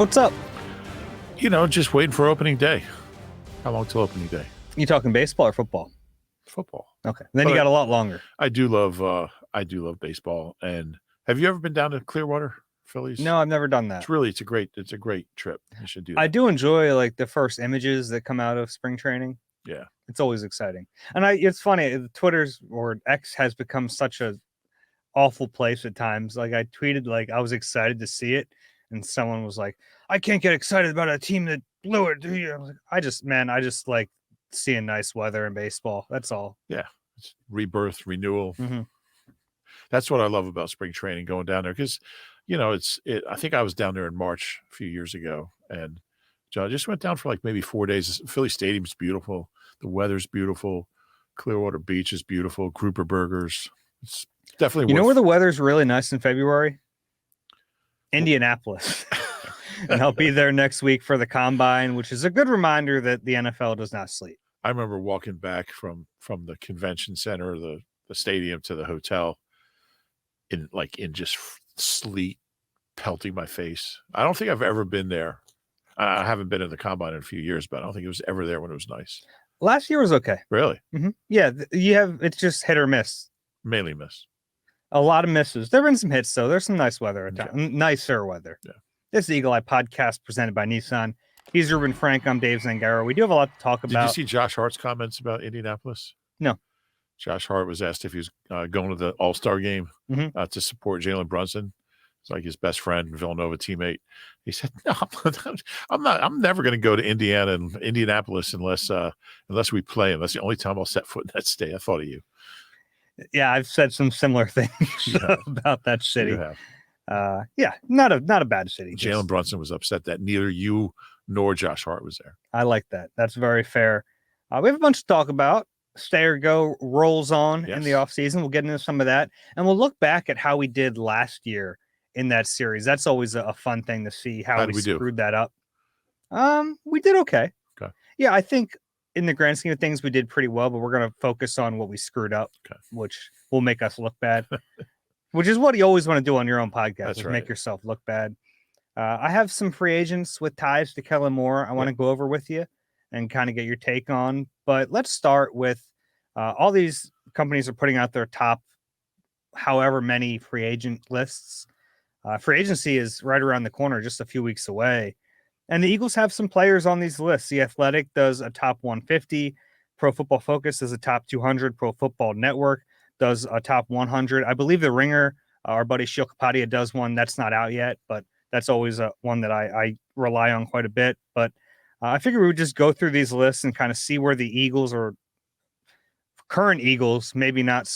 What's up? Just waiting for opening day. How long till opening day? You talking baseball or football? Football. Okay. Then you got a lot longer. I do love baseball. And have you ever been down to Clearwater, Phillies? No, I've never done that. It's a great trip. You should do that. I do enjoy like the first images that come out of spring training. Yeah. It's always exciting. And it's funny, Twitter's or X has become such a awful place at times. Like I tweeted like I was excited to see it, and someone was like, I can't get excited about a team that blew it, do you? I was like, I just like seeing nice weather in baseball. That's all. Yeah. It's rebirth, renewal. Mm-hmm. That's what I love about spring training, going down there, because I think I was down there in March a few years ago, and I just went down for like maybe 4 days. Philly Stadium's beautiful. The weather's beautiful. Clearwater Beach is beautiful. Grouper Burgers. It's definitely where the weather's really nice in February? Indianapolis. And I'll be there next week for the Combine, which is a good reminder that the NFL does not sleep. I remember walking back from the convention center, the stadium, to the hotel in just sleet pelting my face. I don't think I've ever been there. I haven't been in the Combine in a few years, but I don't think it was ever there when it was nice. Last year was okay. Really? Mm-hmm. Yeah, it's just hit or miss. Mainly miss. A lot of misses. There have been some hits, though. There's some nice weather at times. Nicer weather. Yeah. This is the Eagle Eye Podcast presented by Nissan. He's Reuben Frank. I'm Dave Zangaro. We do have a lot to talk about. Did you see Josh Hart's comments about Indianapolis? No. Josh Hart was asked if he was going to the All-Star game to support Jalen Brunson. It's like his best friend, Villanova teammate. He said, "No, I'm not. I'm never going to go to Indiana and Indianapolis unless we play. And that's the only time I'll set foot in that state." I thought of you. Yeah, I've said some similar things about that city. You have. Not a bad city. Jalen Brunson was upset that neither you nor Josh Hart was there. I like that. That's very fair. We have a bunch to talk about. Stay or Go rolls on in the offseason. We'll get into some of that. And we'll look back at how we did last year in that series. That's always a fun thing to see how we screwed that up. We did okay. Okay. Yeah, I think in the grand scheme of things, we did pretty well, but we're going to focus on what we screwed up, which will make us look bad, which is what you always want to do on your own podcast. That's right. Make yourself look bad. I have some free agents with ties to Kellen Moore I want to go over with you and kind of get your take on. But let's start with all these companies are putting out their top however many free agent lists. Free agency is right around the corner, just a few weeks away. And the Eagles have some players on these lists. The Athletic does a top 150. Pro Football Focus does a top 200. Pro Football Network does a top 100. I believe The Ringer, our buddy Shil Kapadia, does one that's not out yet, but that's always one that I rely on quite a bit. But I figure we would just go through these lists and kind of see where the Eagles or current Eagles, maybe not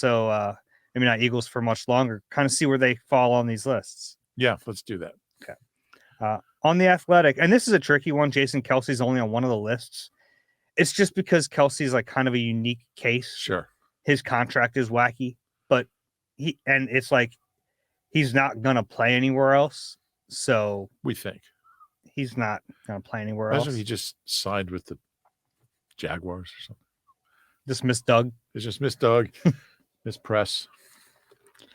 Eagles for much longer, kind of see where they fall on these lists. Yeah, let's do that. Okay. On the Athletic, and this is a tricky one, Jason Kelce's only on one of the lists. It's just because Kelce's like kind of a unique case. Sure. His contract is wacky, but it's like he's not going to play anywhere else. So we think he's not going to play anywhere else. Imagine he just signed with the Jaguars or something. Just miss Doug. It's just miss Doug, miss Press.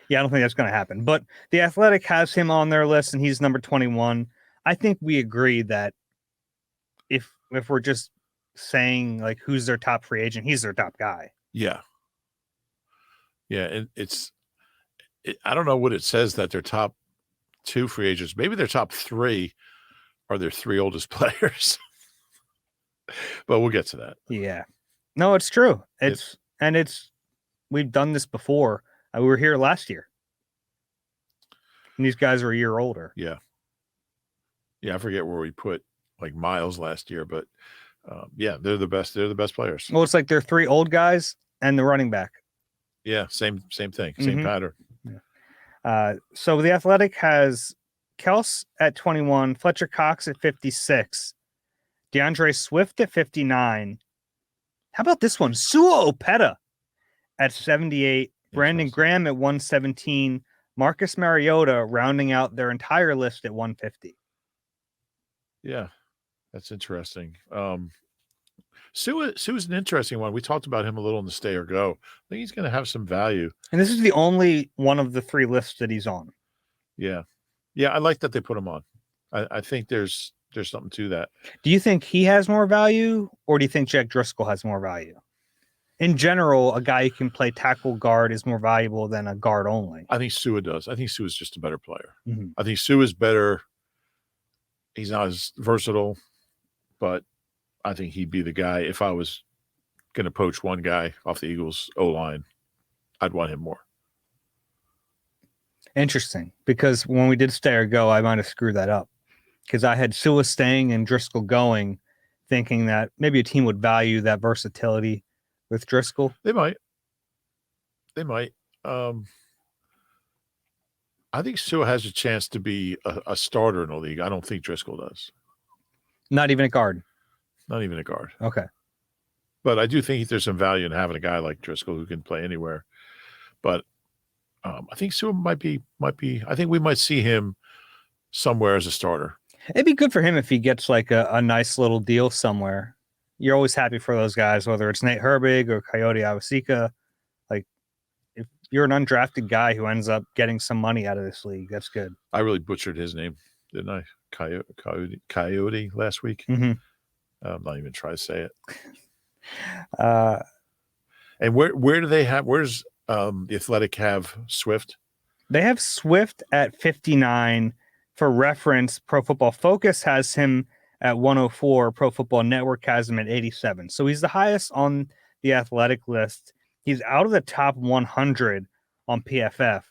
Yeah, I don't think that's going to happen. But the Athletic has him on their list, and he's number 21. I think we agree that if we're just saying like who's their top free agent, he's their top guy. Yeah. And I don't know what it says that their top two free agents, maybe their top three are their three oldest players. But we'll get to that. Yeah. No, it's true. We've done this before. We were here last year. And these guys are a year older. Yeah. Yeah, I forget where we put like Miles last year, but they're the best. They're the best players. Well, it's like they're three old guys and the running back. Yeah, same thing, same pattern. Yeah. So the Athletic has Kels at 21, Fletcher Cox at 56, DeAndre Swift at 59. How about this one? Sua Opeta at 78, Brandon Graham at 117, Marcus Mariota rounding out their entire list at 150. Yeah, that's interesting. Sua's an interesting one. We talked about him a little in the Stay or Go. I think he's going to have some value. And this is the only one of the three lists that he's on. Yeah. Yeah, I like that they put him on. I think there's something to that. Do you think he has more value, or do you think Jack Driscoll has more value? In general, a guy who can play tackle guard is more valuable than a guard only. I think Sua does. I think Sua's just a better player. Mm-hmm. I think Sua's better. He's not as versatile, but I think he'd be the guy. If I was going to poach one guy off the Eagles O-line, I'd want him more. Interesting, because when we did stay or go, I might have screwed that up because I had Sua staying and Driscoll going, thinking that maybe a team would value that versatility with Driscoll. They might. I think Sua has a chance to be a starter in the league. I don't think Driscoll does. Not even a guard. Not even a guard. Okay. But I do think there's some value in having a guy like Driscoll who can play anywhere. But I think Sua might be. I think we might see him somewhere as a starter. It'd be good for him if he gets like a nice little deal somewhere. You're always happy for those guys, whether it's Nate Herbig or Coyote Awosika. Like, if you're an undrafted guy who ends up getting some money out of this league, that's good. I really butchered his name, didn't I? Coyote last week. Mm-hmm. I'm not even trying to say it. And where do they have? Where's the Athletic have Swift? They have Swift at 59. For reference, Pro Football Focus has him at 104. Pro Football Network has him at 87. So he's the highest on the Athletic list. He's out of the top 100 on PFF.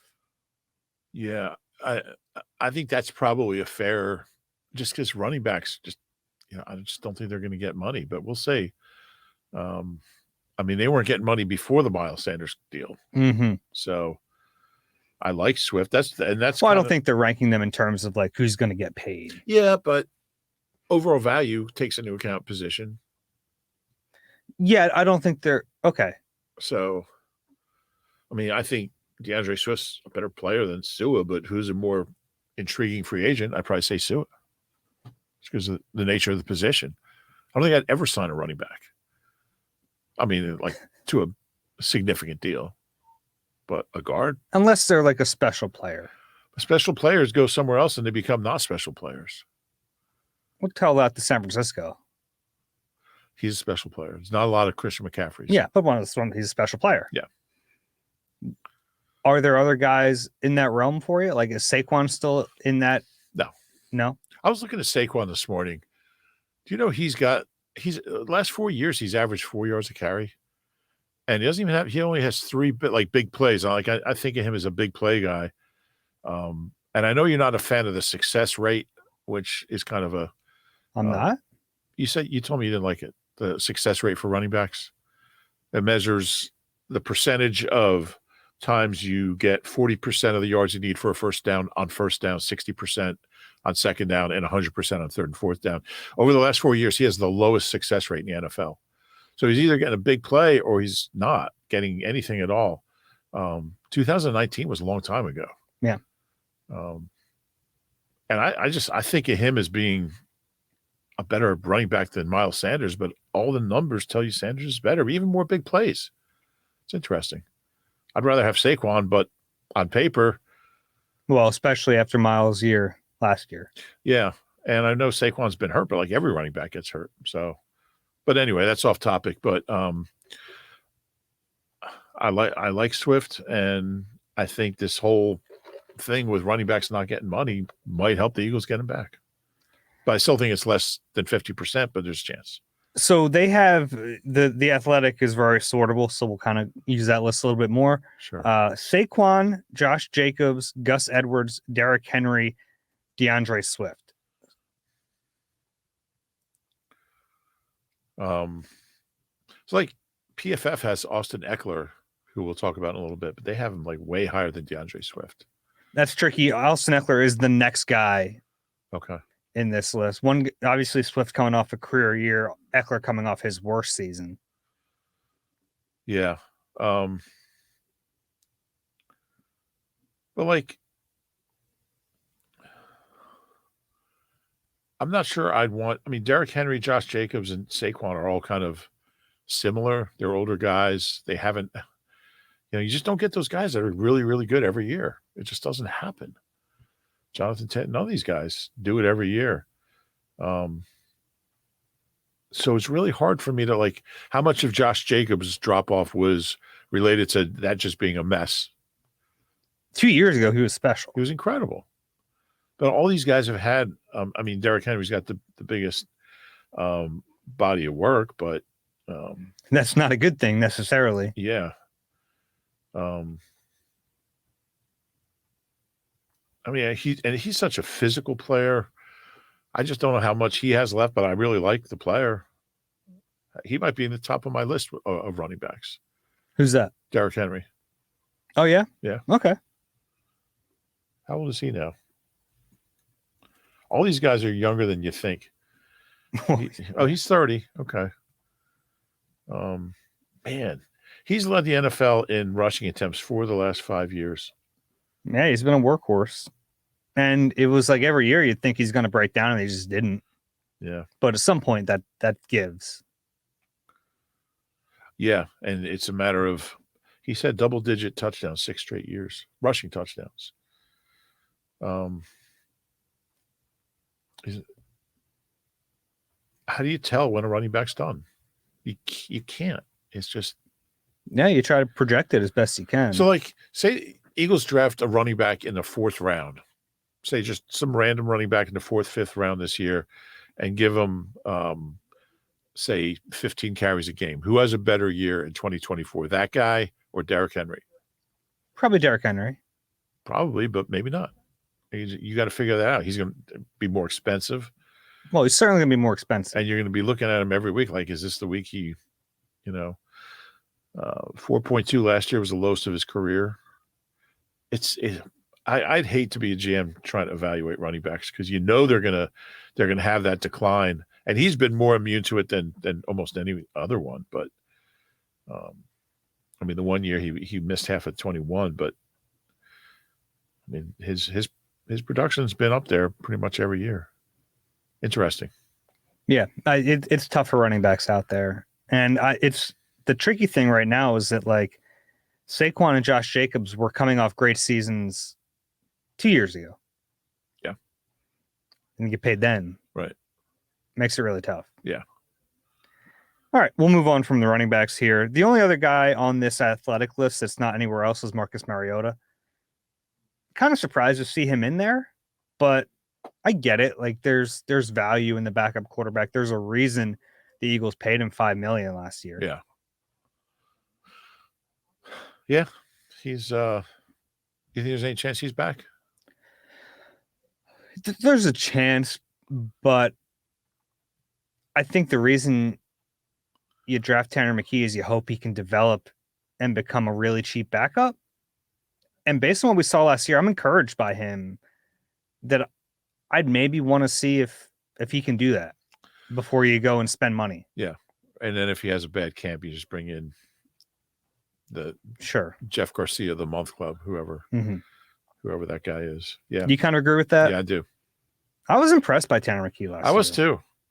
Yeah, I think that's probably a fair, just because running backs I just don't think they're going to get money, but we'll see. I mean, they weren't getting money before the Miles Sanders deal. Mm-hmm. So I like Swift. That's well, I don't think they're ranking them in terms of like who's going to get paid. Yeah, but overall value takes into account position. Yeah, I don't think they're okay. So, I mean, I think DeAndre Swift's a better player than Sua, but who's a more intriguing free agent? I'd probably say Sua. It's because of the nature of the position. I don't think I'd ever sign a running back. I mean, like to a significant deal, but a guard, unless they're like a special player. Special players go somewhere else and they become not special players. We'll tell that to San Francisco. He's a special player. There's not a lot of Christian McCaffreys. Yeah, but he's a special player. Yeah. Are there other guys in that realm for you? Like, is Saquon still in that? No. I was looking at Saquon this morning. Do you know he's last 4 years he's averaged 4 yards a carry, and he doesn't even have. He only has three big plays. I think of him as a big play guy. And I know you're not a fan of the success rate, which is kind of a. I'm not. You told me you didn't like it. The success rate for running backs. It measures the percentage of times you get 40% of the yards you need for a first down on first down, 60% on second down, and 100% on third and fourth down. Over the last 4 years, he has the lowest success rate in the NFL. So he's either getting a big play or he's not getting anything at all. 2019 was a long time ago. Yeah. And I think of him as being a better running back than Miles Sanders, but all the numbers tell you Sanders is better, even more big plays. It's interesting. I'd rather have Saquon, but on paper. Well, especially after Miles' year last year. Yeah. And I know Saquon's been hurt, but like every running back gets hurt. So, but anyway, that's off topic. But I like Swift, and I think this whole thing with running backs not getting money might help the Eagles get him back. But I still think it's less than 50%, but there's a chance. So they have the Athletic is very sortable, so we'll kind of use that list a little bit more. Sure. Saquon, Josh Jacobs, Gus Edwards, Derrick Henry, DeAndre Swift. So like PFF has Austin Eckler, who we'll talk about in a little bit, but they have him like way higher than DeAndre Swift. That's tricky. Austin Eckler is the next guy. Okay. In this list. One, obviously Swift coming off a career year, Eckler coming off his worst season. Yeah. But like, I'm not sure Derrick Henry, Josh Jacobs, and Saquon are all kind of similar. They're older guys. They haven't, you just don't get those guys that are really, really good every year. It just doesn't happen. Jonathan Tate, none of these guys do it every year. So it's really hard for me to like how much of Josh Jacobs' drop-off was related to that just being a mess. 2 years ago, he was special. He was incredible. But all these guys have had, I mean, Derrick Henry's got the biggest body of work, but that's not a good thing necessarily. Yeah. I mean, he's such a physical player. I just don't know how much he has left, but I really like the player. He might be in the top of my list of running backs. Who's that? Derrick Henry. Oh, yeah? Yeah. Okay. How old is he now? All these guys are younger than you think. He's 30. Okay. Man, he's led the NFL in rushing attempts for the last 5 years. Yeah, he's been a workhorse. And it was like every year you'd think he's going to break down, and he just didn't. Yeah. But at some point that gives. Yeah, and it's a matter of, he said double-digit touchdowns 6 straight years, rushing touchdowns. How do you tell when a running back's done? You can't. It's just. Yeah, you try to project it as best you can. So, like, say Eagles draft a running back in the 4th round. Say just some random running back in the 4th, 5th round this year and give him, say, 15 carries a game. Who has a better year in 2024, that guy or Derrick Henry? Probably Derrick Henry. Probably, but maybe not. You got to figure that out. He's going to be more expensive. Well, he's certainly going to be more expensive. And you're going to be looking at him every week. Like, is this the week he, 4.2 last year was the lowest of his career. I'd hate to be a GM trying to evaluate running backs because they're gonna have that decline, and he's been more immune to it than almost any other one. But I mean, the one year he missed half of 21, but I mean his production's been up there pretty much every year. Interesting. Yeah, it's tough for running backs out there, and it's the tricky thing right now is that like Saquon and Josh Jacobs were coming off great seasons 2 years ago. Yeah. And you get paid then. Right. Makes it really tough. Yeah. All right. We'll move on from the running backs here. The only other guy on this athletic list that's not anywhere else is Marcus Mariota. Kind of surprised to see him in there, but I get it. Like there's value in the backup quarterback. There's a reason the Eagles paid him $5 million last year. Yeah. Yeah. He's you think there's any chance he's back? There's a chance, but I think the reason you draft Tanner McKee is you hope he can develop and become a really cheap backup. And based on what we saw last year, I'm encouraged by him that I'd maybe want to see if he can do that before you go and spend money. Yeah. And then if he has a bad camp, you just bring in the Jeff Garcia, the month club, whoever that guy is. Yeah. You kind of agree with that? Yeah, I do. I was impressed by Tanner McKee last year.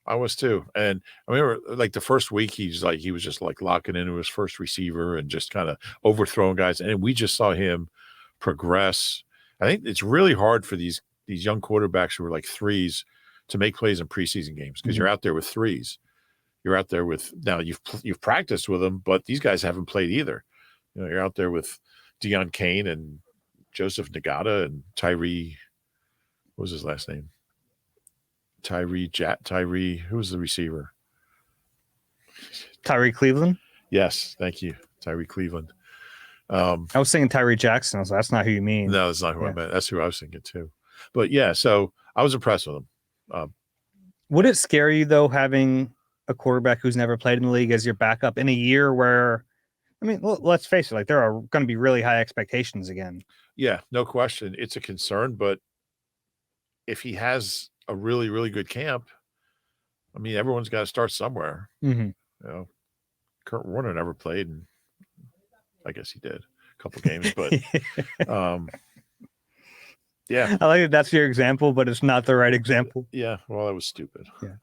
I was too. And I remember like the first week, he was just like locking into his first receiver and just kind of overthrowing guys. And we just saw him progress. I think it's really hard for these young quarterbacks who are like threes to make plays in preseason games because you're out there with threes. You're out there with, now you've practiced with them, but these guys haven't played either. You're out there with Deion Kane and Joseph Nagata and Tyree. What was his last name? Tyree. Who was the receiver? Tyree Cleveland. Yes, thank you, Tyree Cleveland. I was thinking Tyree Jackson. I was like, that's not who you mean. No, that's not who I meant. That's who I was thinking too. But yeah, so I was impressed with him. Would it scare you though having a quarterback who's never played in the league as your backup in a year where, I mean, let's face it, like there are going to be really high expectations again. Yeah, no question. It's a concern, but if he has a really, really good camp, I mean, everyone's got to start somewhere. Kurt Warner never played, and I guess he did a couple games, but yeah. I like that that's your example, but it's not the right example. Yeah, well, that was stupid. Yeah.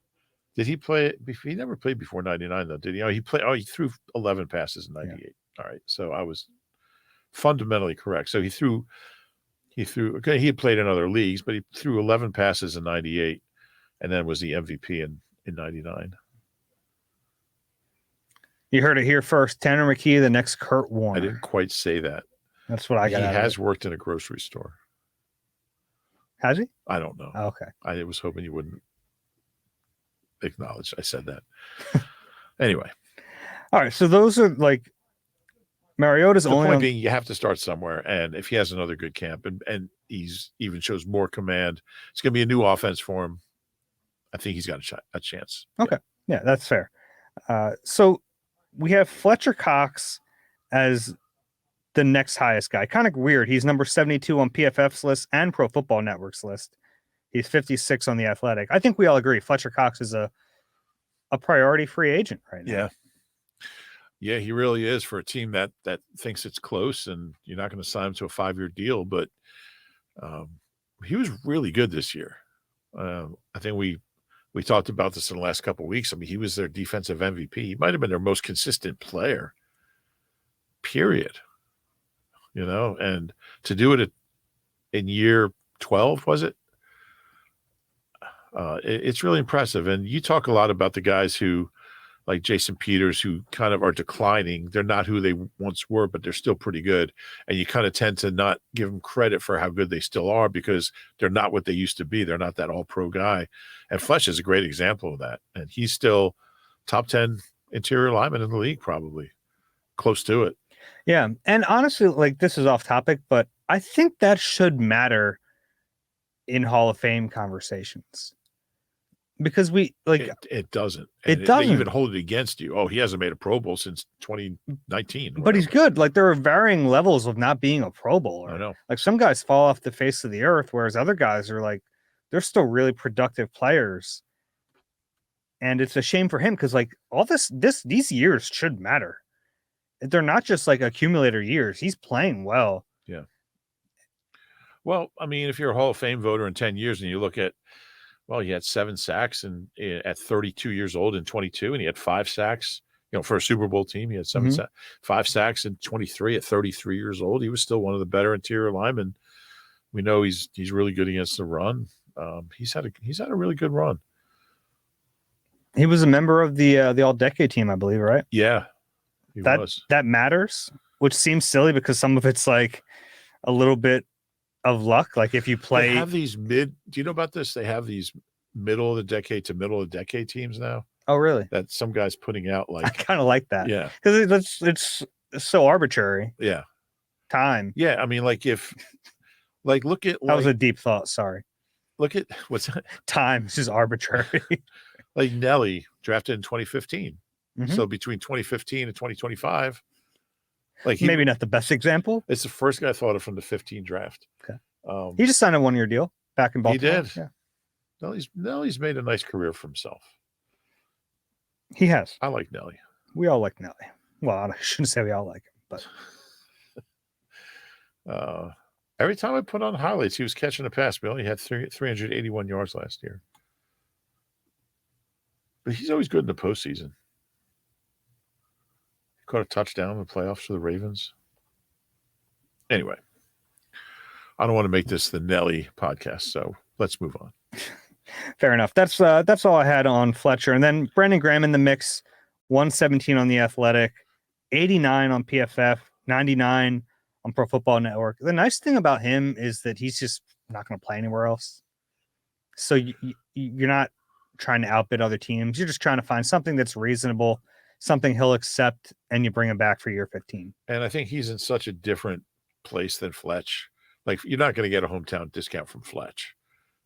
Did he play? He never played before 99, though, did he? He threw 11 passes in 98. Yeah. All right, so I was fundamentally correct. So he threw He had played in other leagues, but he threw 11 passes in 98 and then was the MVP in 99. You heard it here first. Tanner McKee, the next Kurt Warner. I didn't quite say that. That's what I got. He has worked in a grocery store. Has he? I don't know. Oh, okay. I was hoping you wouldn't acknowledge I said that. Anyway. All right. So those are like Mariota's the only point being you have to start somewhere. And if he has another good camp and he's even shows more command, it's going to be a new offense for him. I think he's got a chance. Okay. Yeah, that's fair. So we have Fletcher Cox as the next highest guy. Kind of weird. He's number 72 on PFF's list and Pro Football Network's list. He's 56 on The Athletic. I think we all agree Fletcher Cox is a priority free agent right now. Yeah. Yeah, he really is for a team that thinks it's close and you're not going to sign him to a 5-year deal. But he was really good this year. I think we talked about this in the last couple of weeks. I mean, he was their defensive MVP. He might have been their most consistent player, period. And to do it in year 12, was it? It's really impressive. And you talk a lot about the guys who, like Jason Peters, who kind of are declining. They're not who they once were, but they're still pretty good. And you kind of tend to not give them credit for how good they still are because they're not what they used to be. They're not that all-pro guy. And Fletch is a great example of that. And he's still top 10 interior lineman in the league, probably close to it. Yeah. And honestly, like this is off topic, but I think that should matter in Hall of Fame conversations. Because it doesn't. And it doesn't. They even hold it against you. Oh, he hasn't made a Pro Bowl since 2019. But he's good. Like there are varying levels of not being a Pro Bowler. I know. Like some guys fall off the face of the earth, whereas other guys are like they're still really productive players. And it's a shame for him because like all these years should matter. They're not just like accumulator years. He's playing well. Yeah. Well, I mean, if you're a Hall of Fame voter in 10 years and you look at he had 7 sacks at 32 years old in 22, and he had 5 sacks. For a Super Bowl team, he had 5 sacks in 23 at 33 years old. He was still one of the better interior linemen. We know he's really good against the run. He's had a really good run. He was a member of the All-Decade team, I believe, right? Yeah, that matters, which seems silly because some of it's like a little bit of luck. Like if you play, they have these do you know about this? They have these middle of the decade to middle of the decade teams now. Oh, really? That some guys putting out like I kind of like that. Yeah, because it's so arbitrary. Yeah, time. Yeah, I mean, like if look at that was a deep thought. Sorry. Look at what's that? Time. It's just arbitrary. Like Nelly drafted in 2015. So between 2015 and 2025. Like maybe not the best example. It's the first guy I thought of from the 15 draft. Okay. He just signed a 1-year deal back in Baltimore. He did. Yeah. Nelly's made a nice career for himself. He has. I like Nelly. We all like Nelly. Well, I shouldn't say we all like him, but every time I put on highlights, he was catching a pass. Bill, he had 381 yards last year. But he's always good in the postseason. Caught a touchdown in the playoffs for the Ravens. Anyway, I don't want to make this the Nelly podcast, so let's move on. Fair enough. That's all I had on Fletcher. And then Brandon Graham in the mix, 117 on The Athletic, 89 on PFF, 99 on Pro Football Network. The nice thing about him is that he's just not going to play anywhere else. So you're not trying to outbid other teams. You're just trying to find something that's reasonable, something he'll accept, and you bring him back for year 15. And I think he's in such a different place than Fletch. Like, you're not going to get a hometown discount from Fletch.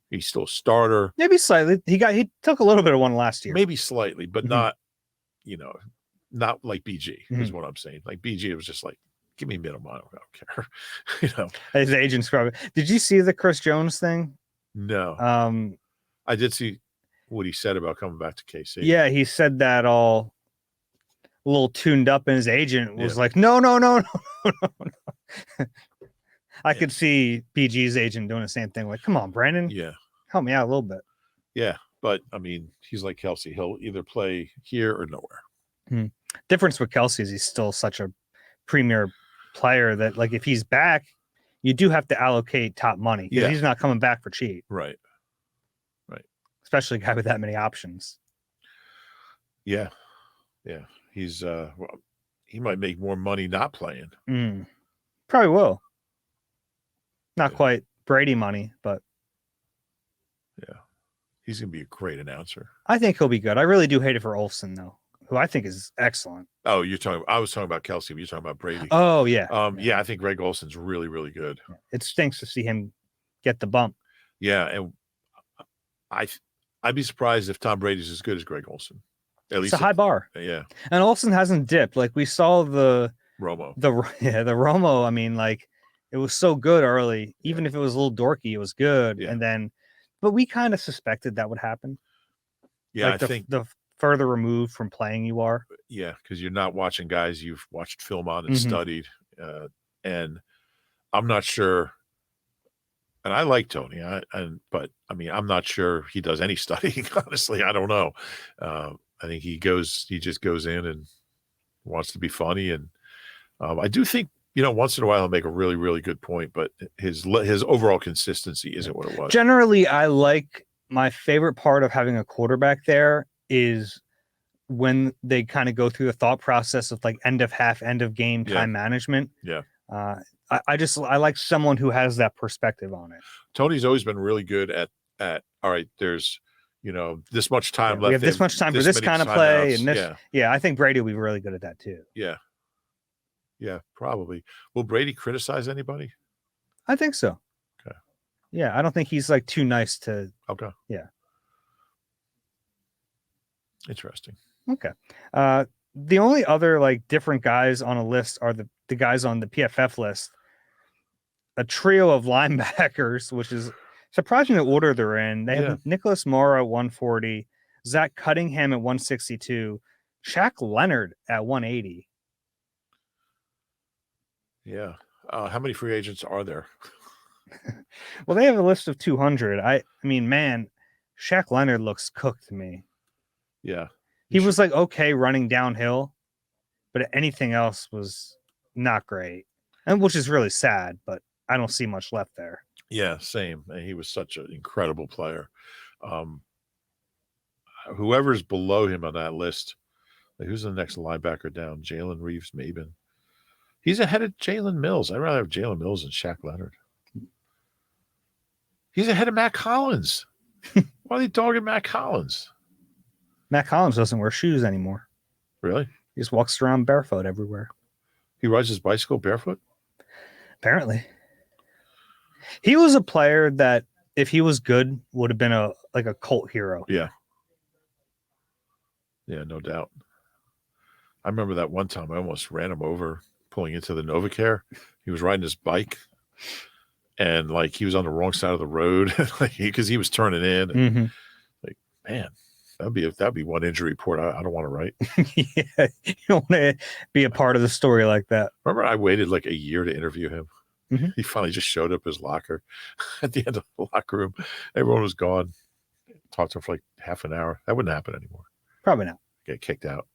He's still a starter. Maybe slightly. He took a little bit of one last year. Maybe slightly, but not, not like BG is what I'm saying. Like BG, it was just like, give me minimum. I don't care. His agent's probably. Did you see the Chris Jones thing? No. I did see what he said about coming back to KC. Yeah, he said that all a little tuned up, and his agent was like, no. I could see BG's agent doing the same thing. Like, come on, Brandon. Yeah. Help me out a little bit. Yeah. But I mean, he's like Kelsey. He'll either play here or nowhere. Difference with Kelsey is he's still such a premier player that, like, if he's back, you do have to allocate top money because he's not coming back for cheap. Right. Especially a guy with that many options. Yeah. He's he might make more money not playing. Probably will. Not quite Brady money, but yeah, he's gonna be a great announcer. I think he'll be good. I really do hate it for Olsen though, who I think is excellent. Oh, I was talking about Kelsey, but you're talking about Brady. Oh yeah. Yeah, I think Greg Olson's really, really good. Yeah. It stinks to see him get the bump. Yeah, and I'd be surprised if Tom Brady's as good as Greg Olson. At least it's a high bar. Yeah. And Olsen hasn't dipped. Like we saw the Romo. The Romo, I mean, like it was so good early, even if it was a little dorky, it was good. Yeah. And then, but we kind of suspected that would happen. Yeah, like I think the further removed from playing you are. Yeah, because you're not watching guys you've watched film on and studied. And I'm not sure. And I like Tony, but I mean, I'm not sure he does any studying. Honestly, I don't know. I think he just goes in and wants to be funny. And I do think, once in a while he'll make a really, really good point, but his overall consistency isn't what it was. Generally, my favorite part of having a quarterback there is when they kind of go through the thought process of like end of half, end of game time management. Yeah. I like someone who has that perspective on it. Tony's always been really good at all right, there's this much time left. We have this much time for this kind of play and this. Yeah, I think Brady will be really good at that too. Yeah, probably. Will Brady criticize anybody? I think so. Okay. Yeah, I don't think he's like too nice to. Okay. Yeah. Interesting. Okay. The only other like different guys on a list are the guys on the PFF list. A trio of linebackers, which is surprising the order they're in. They have Nicholas Morrow at 140, Zach Cunningham at 162, Shaq Leonard at 180. Yeah. How many free agents are there? Well, they have a list of 200. I mean, man, Shaq Leonard looks cooked to me. Yeah. He was like okay running downhill, but anything else was not great. And which is really sad, but I don't see much left there. Yeah, same. And he was such an incredible player. Whoever's below him on that list, like who's the next linebacker down? Jalen Reeves-Maben. He's ahead of Jalen Mills. I'd rather have Jalen Mills than Shaq Leonard. He's ahead of Matt Collins. Why are they dogging Matt Collins? Matt Collins doesn't wear shoes anymore. Really? He just walks around barefoot everywhere. He rides his bicycle barefoot? Apparently. He was a player that, if he was good, would have been a cult hero. Yeah. Yeah, no doubt. I remember that one time I almost ran him over pulling into the NovaCare. He was riding his bike and like he was on the wrong side of the road because he was turning in. And, like, man, that'd be one injury report I don't want to write. Yeah, you don't want to be a part of the story like that. Remember, I waited like a year to interview him. He finally just showed up his locker at the end of the locker room. Everyone was gone. Talked to him for like half an hour. That wouldn't happen anymore. Probably not. Get kicked out.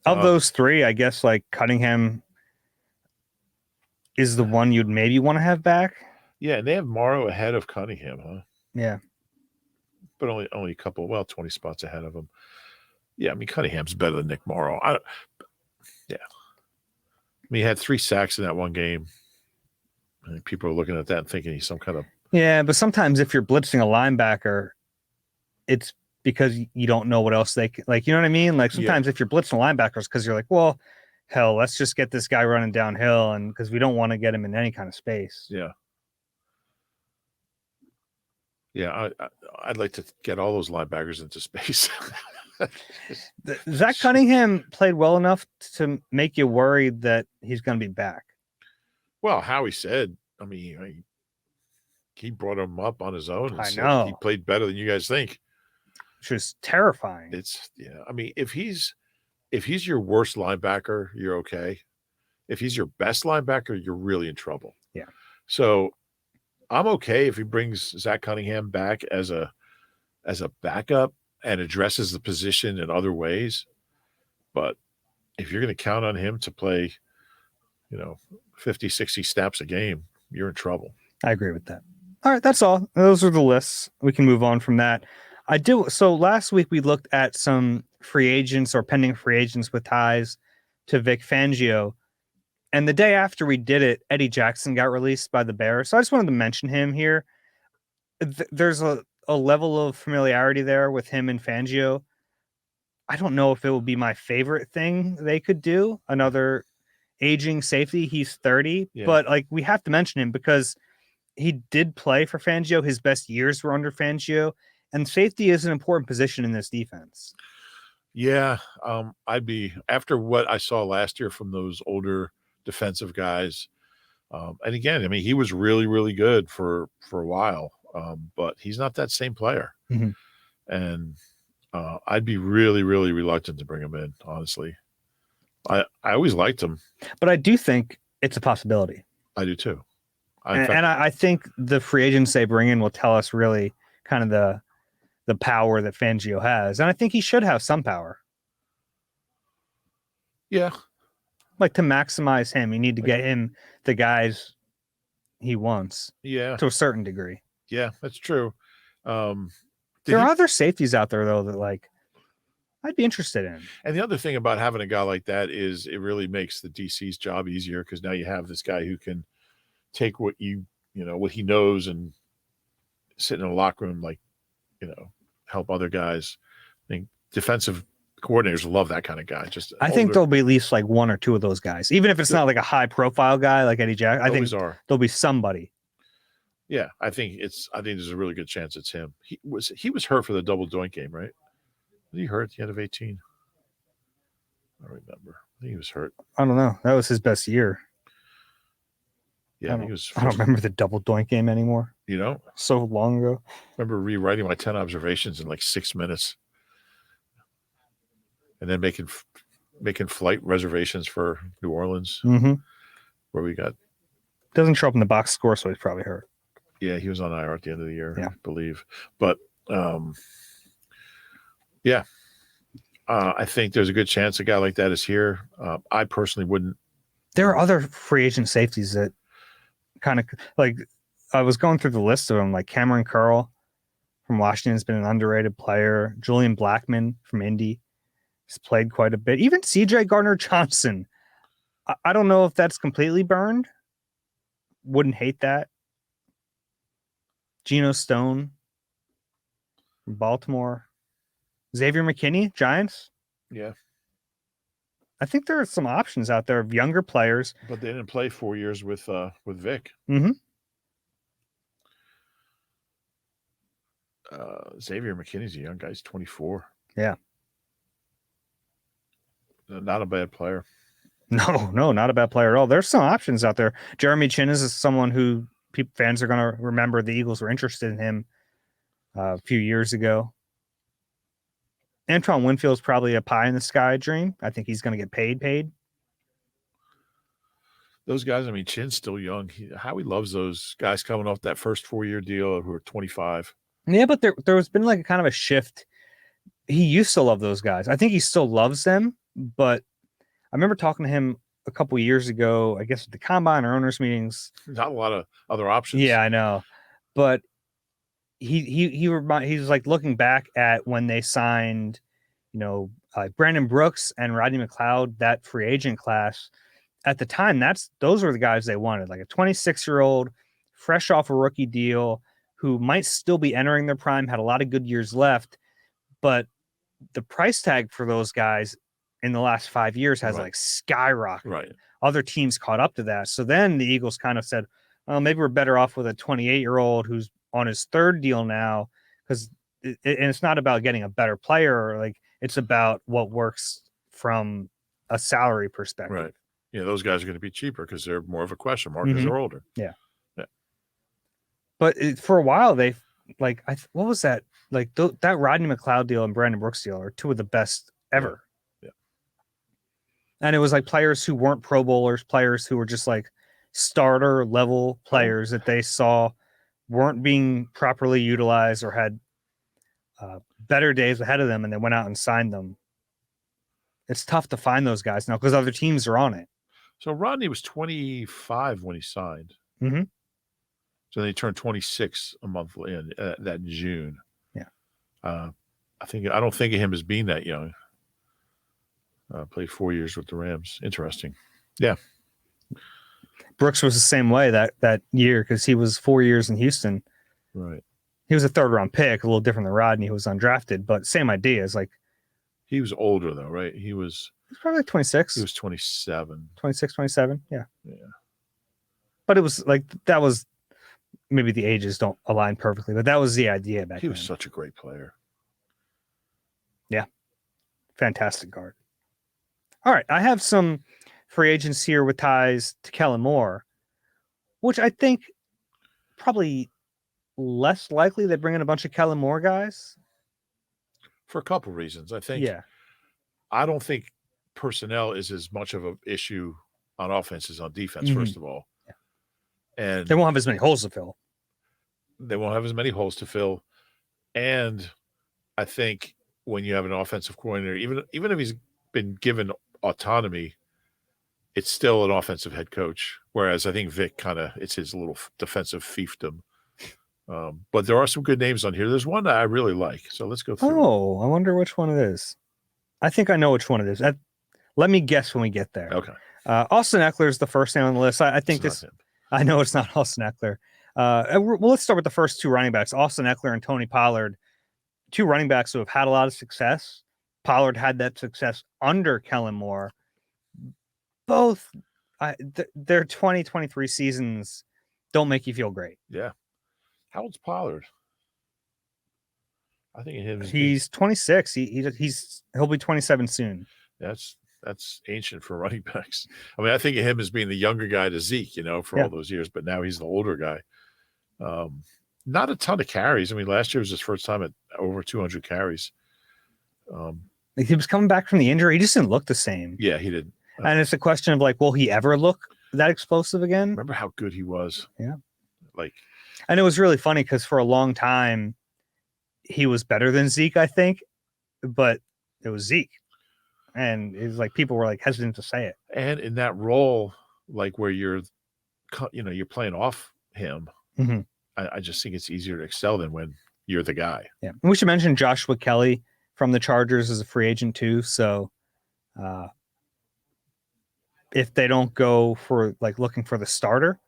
Of those three, I guess like Cunningham is the one you'd maybe want to have back. Yeah, and they have Morrow ahead of Cunningham, huh? Yeah. But only a couple, 20 spots ahead of him. Yeah, I mean, Cunningham's better than Nick Morrow. Yeah. I mean, he had 3 sacks in that one game. I think people are looking at that and thinking he's some kind of... Yeah, but sometimes if you're blitzing a linebacker, it's because you don't know what else they can... Like, you know what I mean? Like, sometimes if you're blitzing linebackers because you're like, well, hell, let's just get this guy running downhill and because we don't want to get him in any kind of space. Yeah. Yeah, I'd like to get all those linebackers into space. Zach Cunningham played well enough to make you worried that he's going to be back. Well, Howie said, I mean, he brought him up on his own. And I know. He played better than you guys think. Which is terrifying. I mean, if he's your worst linebacker, you're okay. If he's your best linebacker, you're really in trouble. Yeah. So I'm okay if he brings Zach Cunningham back as a backup and addresses the position in other ways. But if you're going to count on him to play 50, 60 snaps a game, you're in trouble. I agree with that. All right, that's all. Those are the lists. We can move on from that. So last week we looked at some free agents or pending free agents with ties to Vic Fangio. And the day after we did it, Eddie Jackson got released by the Bears. So I just wanted to mention him here. There's a level of familiarity there with him and Fangio. I don't know if it would be my favorite thing they could do. Another aging safety. He's 30, but like we have to mention him because he did play for Fangio. His best years were under Fangio, and safety is an important position in this defense. Yeah, I'd be after what I saw last year from those older defensive guys. And again, I mean, he was really, really good for a while, but he's not that same player. Mm-hmm. And I'd be really, really reluctant to bring him in, honestly. I always liked him. But I do think it's a possibility. I do too. I think the free agents they bring in will tell us really kind of the power that Fangio has. And I think he should have some power. Yeah. Like to maximize him, you need to get him the guys he wants. Yeah. To a certain degree. Yeah, that's true. There are other safeties out there, though, that like I'd be interested in. And the other thing about having a guy like that is it really makes the DC's job easier because now you have this guy who can take what what he knows and sit in a locker room, like, help other guys. I think defensive coordinators love that kind of guy. I think there'll be at least like one or two of those guys, even if it's not like a high profile guy like Eddie Jackson. I think there'll be somebody. Yeah, I think there's a really good chance it's him. He was hurt for the double doink game, right? Was he hurt at the end of 18? I don't remember. I think he was hurt. I don't know. That was his best year. Yeah, I don't remember the double doink game anymore. So long ago. I remember rewriting my 10 observations in like 6 minutes, and then making flight reservations for New Orleans, where we got. Doesn't show up in the box score, so he's probably hurt. Yeah, he was on IR at the end of the year, I believe. But I think there's a good chance a guy like that is here. I personally wouldn't. There are other free agent safeties that kind of like I was going through the list of them, like Cameron Curl from Washington has been an underrated player. Julian Blackmon from Indy has played quite a bit. Even CJ Gardner-Johnson. I don't know if that's completely burned. Wouldn't hate that. Geno Stone from Baltimore. Xavier McKinney, Giants. Yeah. I think there are some options out there of younger players. But they didn't play 4 years with Vic. Mm-hmm. Xavier McKinney's a young guy. He's 24. Yeah. Not a bad player. No, not a bad player at all. There's some options out there. Jeremy Chin is someone who fans are going to remember. The Eagles were interested in him a few years ago. Antoine Winfield's probably a pie in the sky dream. I think he's going to get paid. Those guys, I mean, Chin's still young. Howie loves those guys coming off that first 4-year deal who are 25. Yeah, but there has been like a kind of a shift. He used to love those guys. I think he still loves them, but I remember talking to him a couple of years ago, I guess at the combine or owners meetings. Not a lot of other options. Yeah, I know. But he was like looking back at when they signed, Brandon Brooks and Rodney McLeod, that free agent class. At the time, those were the guys they wanted, like a 26-year-old, fresh off a rookie deal, who might still be entering their prime, had a lot of good years left, but the price tag for those guys in the last 5 years has like skyrocketed. Right. Other teams caught up to that. So then the Eagles kind of said, well, maybe we're better off with a 28-year-old who's on his third deal now, because it's not about getting a better player. Like, it's about what works from a salary perspective. Right. Yeah, those guys are going to be cheaper because they're more of a question mark because they're older. Yeah. But for a while, they what was that? Like that Rodney McLeod deal and Brandon Brooks deal are two of the best ever. Yeah. And it was like players who weren't Pro Bowlers, players who were just like starter level players that they saw weren't being properly utilized or had better days ahead of them, and they went out and signed them. It's tough to find those guys now because other teams are on it. So Rodney was 25 when he signed. Mm-hmm. So then he turned 26 a month in that June. Yeah. I don't think of him as being that young. Played 4 years with the Rams. Interesting. Yeah. Brooks was the same way that year because he was 4 years in Houston. Right. He was a third-round pick, a little different than Rodney, who was undrafted, but same idea. It's like he was older though, right? He's probably like 26. He was 27. 26, 27. Yeah. Yeah. But it was like that was maybe the ages don't align perfectly, but that was the idea back then. He was such a great player. Yeah. Fantastic guard. All right. I have some free agents here with ties to Kellen Moore, which I think probably less likely they bring in a bunch of Kellen Moore guys. For a couple reasons. I don't think personnel is as much of an issue on offense as on defense, first of all. Yeah. And they won't have as many holes to fill. They won't have as many holes to fill. And I think when you have an offensive coordinator, even if he's been given autonomy, it's still an offensive head coach. Whereas I think Vic it's his little defensive fiefdom. But there are some good names on here. There's one that I really like. So let's go through. Oh, I wonder which one it is. I think I know which one it is. Let me guess when we get there. Okay. Austin Eckler is the first name on the list. I think this. I know it's not Austin Eckler. Well, let's start with the first two running backs, Austin Eckler and Tony Pollard, two running backs who have had a lot of success. Pollard had that success under Kellen Moore. Both their 2023 seasons don't make you feel great. Yeah. How old's Pollard? I think he's 26. He'll be 27 soon. That's ancient for running backs. I mean, I think of him as being the younger guy to Zeke, for all those years, but now he's the older guy. Not a ton of carries. I mean, last year was his first time at over 200 carries. He was coming back from the injury. He just didn't look the same. Yeah, he did. And it's a question of will he ever look that explosive again? Remember how good he was? Yeah. And it was really funny because for a long time, he was better than Zeke, I think, but it was Zeke. And it was people were hesitant to say it. And in that role, where you're playing off him, mm-hmm. I just think it's easier to excel than when you're the guy. Yeah. And we should mention Joshua Kelly from the Chargers as a free agent too. So if they don't go for looking for the starter,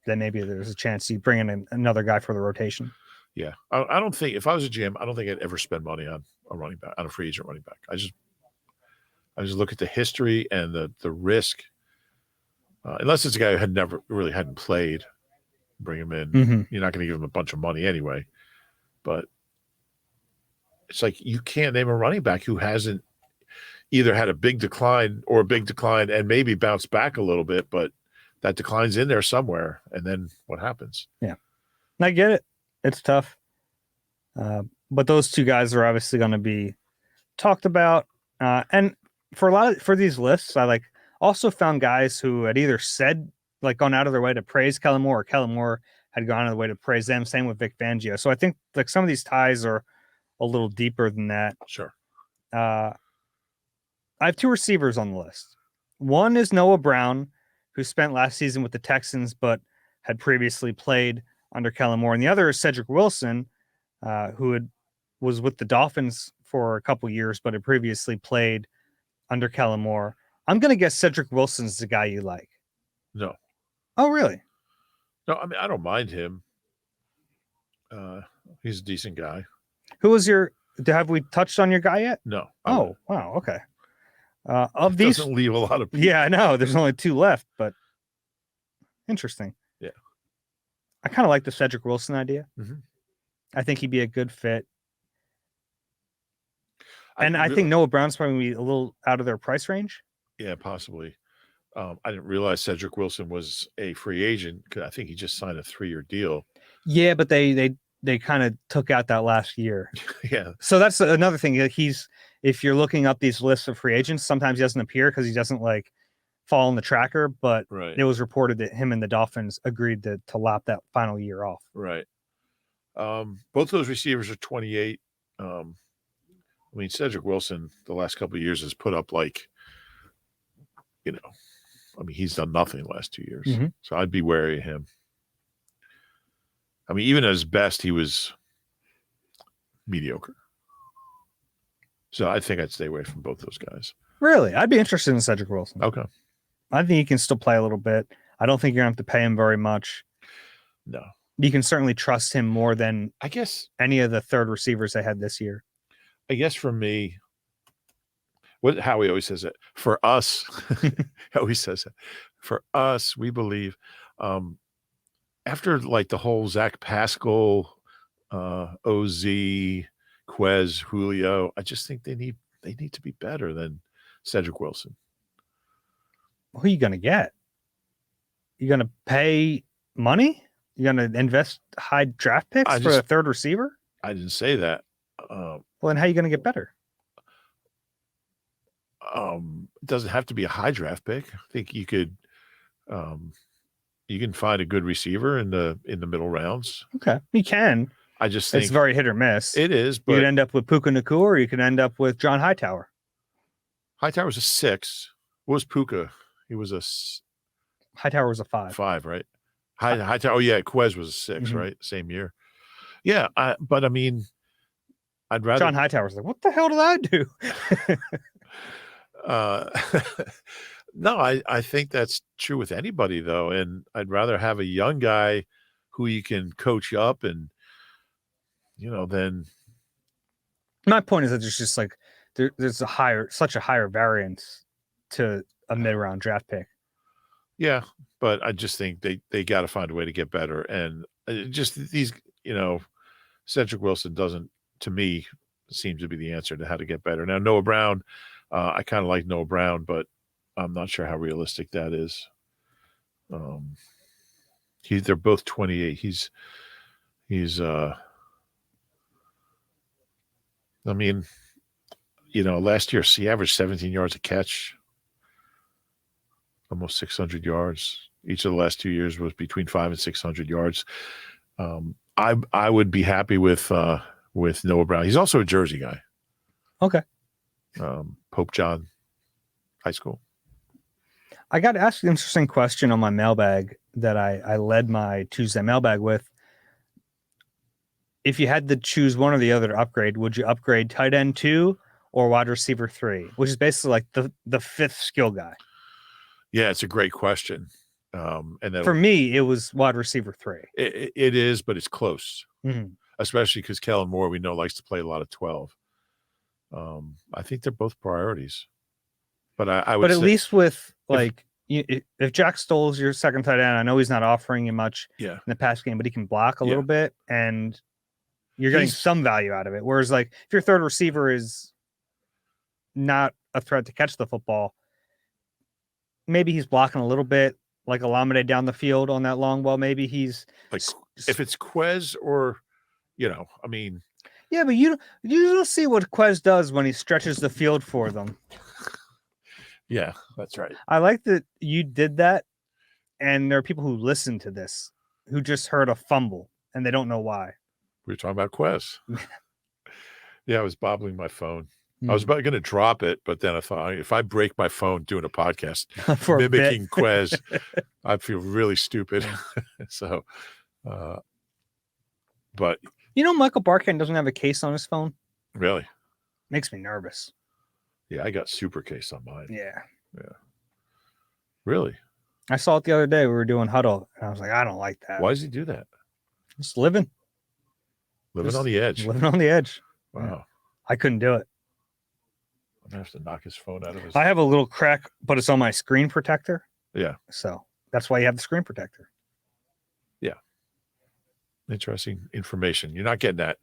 then maybe there's a chance you bring in another guy for the rotation. Yeah. I don't think, if I was a GM, I don't think I'd ever spend money on a running back, on a free agent running back. I just look at the history and the risk. Unless it's a guy who hadn't played, bring him in. Mm-hmm. You're not going to give him a bunch of money anyway. But it's you can't name a running back who hasn't either had a big decline and maybe bounced back a little bit, but that decline's in there somewhere. And then what happens? Yeah. I get it. It's tough. But those two guys are obviously going to be talked about. And for these lists, I also found guys who had either said, gone out of their way to praise Kellen Moore, or Kellen Moore had gone out of the way to praise them. Same with Vic Fangio. So I think some of these ties are a little deeper than that. Sure. I have two receivers on the list. One is Noah Brown, who spent last season with the Texans, but had previously played under Kellen Moore. And the other is Cedric Wilson, who was with the Dolphins for a couple years, but had previously played under Kellen Moore. I'm going to guess Cedric Wilson's the guy you like. No. Oh, really? No, I mean, I don't mind him. He's a decent guy. Who was have we touched on your guy yet? No. Oh, wow. Okay. Of these doesn't leave a lot of people. Yeah, I know. There's only two left, but interesting. Yeah. I kind of like the Cedric Wilson idea. Mm-hmm. I think he'd be a good fit. And I think Noah Brown's probably a little out of their price range. Yeah, possibly. I didn't realize Cedric Wilson was a free agent because I think he just signed a 3-year deal. Yeah, but they kind of took out that last year. Yeah. So that's another thing. If you're looking up these lists of free agents, sometimes he doesn't appear because he doesn't fall in the tracker. But It was reported that him and the Dolphins agreed to lap that final year off. Right. Both those receivers are 28. I mean, Cedric Wilson, the last couple of years has put up I mean, he's done nothing the last 2 years. Mhm. So I'd be wary of him. I mean, even at his best, he was mediocre. So I think I'd stay away from both those guys. Really? I'd be interested in Cedric Wilson. Okay. I think he can still play a little bit. I don't think you're going to have to pay him very much. No. You can certainly trust him more than I guess any of the third receivers they had this year. I guess for me, how he always says it, for us, he always says it. For us, we believe after like the whole Zach Pascal, OZ, Quez, Julio, I just think they need to be better than Cedric Wilson. Who are you going to get? You going to pay money? You going to invest high draft picks for a third receiver? I didn't say that. Well, then how are you going to get better? It doesn't have to be a high draft pick. I think you could, you can find a good receiver in the middle rounds. Okay, you can. I just think it's very hit or miss. It is, but you could end up with Puka Nacua, or you could end up with John Hightower. Hightower was a 6. What was Puka? He was a Hightower was a 5. 5, right? Hightower. Oh yeah, Quez was a 6, right? Same year. Yeah, but I mean, I'd rather. John Hightower's like, what the hell did I do? No, I think that's true with anybody though, and I'd rather have a young guy who you can coach up, and then. My point is that there's just like there's such a higher variance to a mid-round draft pick. Yeah, but I just think they got to find a way to get better, and just these, Cedric Wilson doesn't, to me, seem to be the answer to how to get better. Now Noah Brown, I kind of like Noah Brown, but I'm not sure how realistic that is. They're both 28. He's I mean, last year he averaged 17 yards a catch, almost 600 yards. Each of the last 2 years was between 500 and 600 yards. I would be happy with Noah Brown. He's also a Jersey guy. Okay. Pope John High School. I got asked an interesting question on my mailbag that I led my Tuesday mailbag with. If you had to choose one or the other to upgrade, would you upgrade tight end 2 or wide receiver 3, which is basically like the fifth skill guy? Yeah, it's a great question. And for me, it was wide receiver 3. It is, but it's close, mm-hmm. Especially because Kellen Moore, we know, likes to play a lot of 12. I think they're both priorities, but I would. But at least with if Jack Stoll's your second tight end, I know he's not offering you much in the pass game, but he can block a little bit, and you're getting some value out of it. Whereas, like, if your third receiver is not a threat to catch the football, maybe he's blocking a little bit, like Alameda down the field on that long ball. Maybe he's like, if it's Quez or, I mean. Yeah, but you don't see what Quez does when he stretches the field for them. Yeah, that's right. I like that you did that, and there are people who listen to this who just heard a fumble and they don't know why. We were talking about Quez. Yeah, I was bobbling my phone. I was about going to drop it, but then I thought, if I break my phone doing a podcast mimicking Quez, I'd feel really stupid. So, but Michael Barkan doesn't have a case on his phone. Really? Makes me nervous. Yeah, I got super case on mine. Yeah. Really? I saw it the other day. We were doing huddle, and I was like, I don't like that. Why does he do that? Just living on the edge. Living on the edge. Wow. Yeah. I couldn't do it. I'm gonna have to knock his phone out of his. I have a little crack, but it's on my screen protector. Yeah. So that's why you have the screen protector. Yeah. Interesting information. You're not getting that.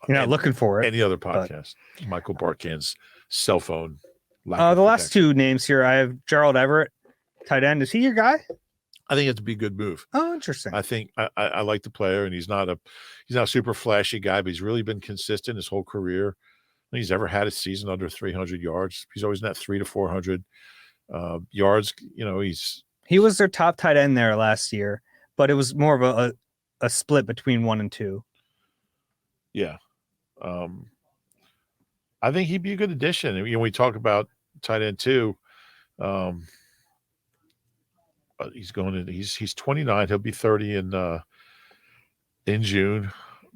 You're not looking for it. Any other podcast. Michael Barkan's cell phone. The last two names here, I have Gerald Everett, tight end. Is he your guy? I think it's a good move. Oh, interesting. I think I like the player, and he's not a super flashy guy, but he's really been consistent his whole career. I think he's ever had a season under 300 yards. He's always in that 300 to 400 yards. He was their top tight end there last year, but it was more of a split between 1 and 2. Yeah. I think he'd be a good addition. We talk about tight end 2. but he's 29. He'll be 30 in June.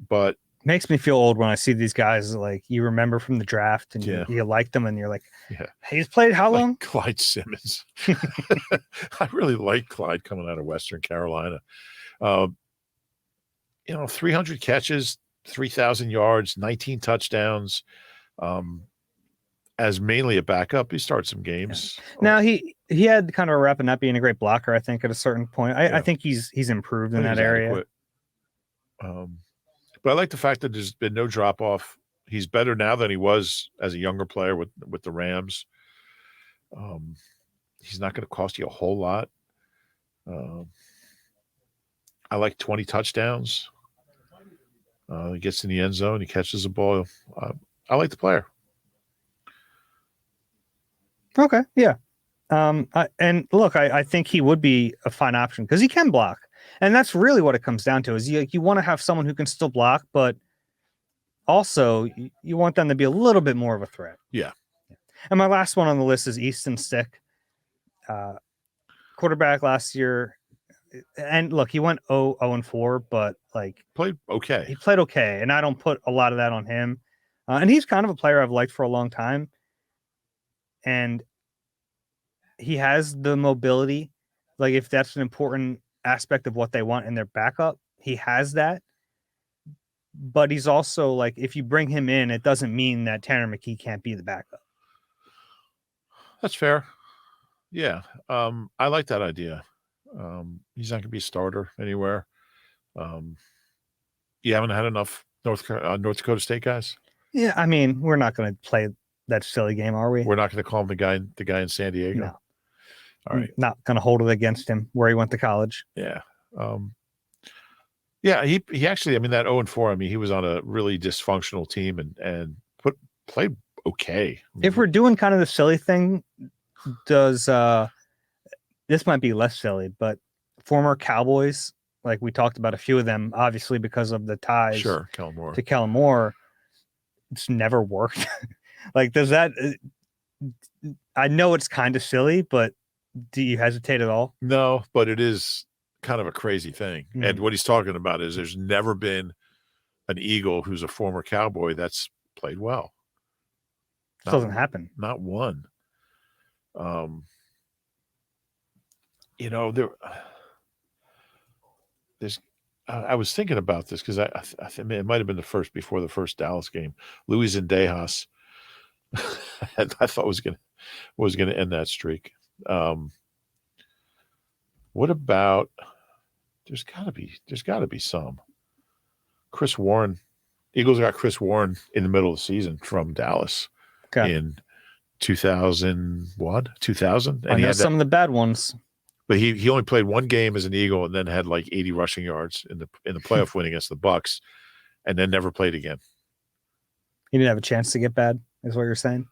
But makes me feel old when I see these guys like you remember from the draft and you like them and you're like, he's played how long? Clyde Simmons. I really like Clyde coming out of Western Carolina. 300 catches, 3,000 yards, 19 touchdowns. As mainly a backup, he started some games. Now he had kind of a rep and not being a great blocker. I think at a certain point, I think he's improved in that area. But I like the fact that there's been no drop off. He's better now than he was as a younger player with the Rams. He's not going to cost you a whole lot. I like 20 touchdowns. He gets in the end zone. He catches the ball. I like the player. Okay, yeah. And look, I think he would be a fine option because he can block. And that's really what it comes down to is you want to have someone who can still block, but also you want them to be a little bit more of a threat. Yeah. And my last one on the list is Easton Stick. Quarterback last year. And look, he went 0-4, but played okay. He played okay, and I don't put a lot of that on him. And he's kind of a player I've liked for a long time. And he has the mobility. Like if that's an important aspect of what they want in their backup, he has that. But he's also like, if you bring him in, it doesn't mean that Tanner McKee can't be the backup. That's fair. Yeah. I like that idea. He's not going to be a starter anywhere. You haven't had enough North Dakota State guys? Yeah, I mean, we're not going to play that silly game, are we? We're not going to call him the guy in San Diego? No. All right. Not going to hold it against him where he went to college. Yeah. He actually, I mean, that 0-4, I mean, he was on a really dysfunctional team and played okay. If we're doing kind of the silly thing, this might be less silly, but former Cowboys, like we talked about a few of them, obviously because of the ties to Kellen Moore, it's never worked. Like, does that, I know it's kind of silly, but do you hesitate at all? No, but it is kind of a crazy thing. Mm-hmm. And what he's talking about is there's never been an Eagle who's a former Cowboy that's played well. It doesn't happen. Not one. I was thinking about this because I think it might have been before the first Dallas game. Luis Zendejas, I thought was going to end that streak. What about? There's got to be some. Chris Warren, Eagles got Chris Warren in the middle of the season from Dallas in 2001, 2000. And I know some of the bad ones. But he only played one game as an Eagle and then had like 80 rushing yards in the playoff win against the Bucks, and then never played again. He didn't have a chance to get bad, is what you're saying?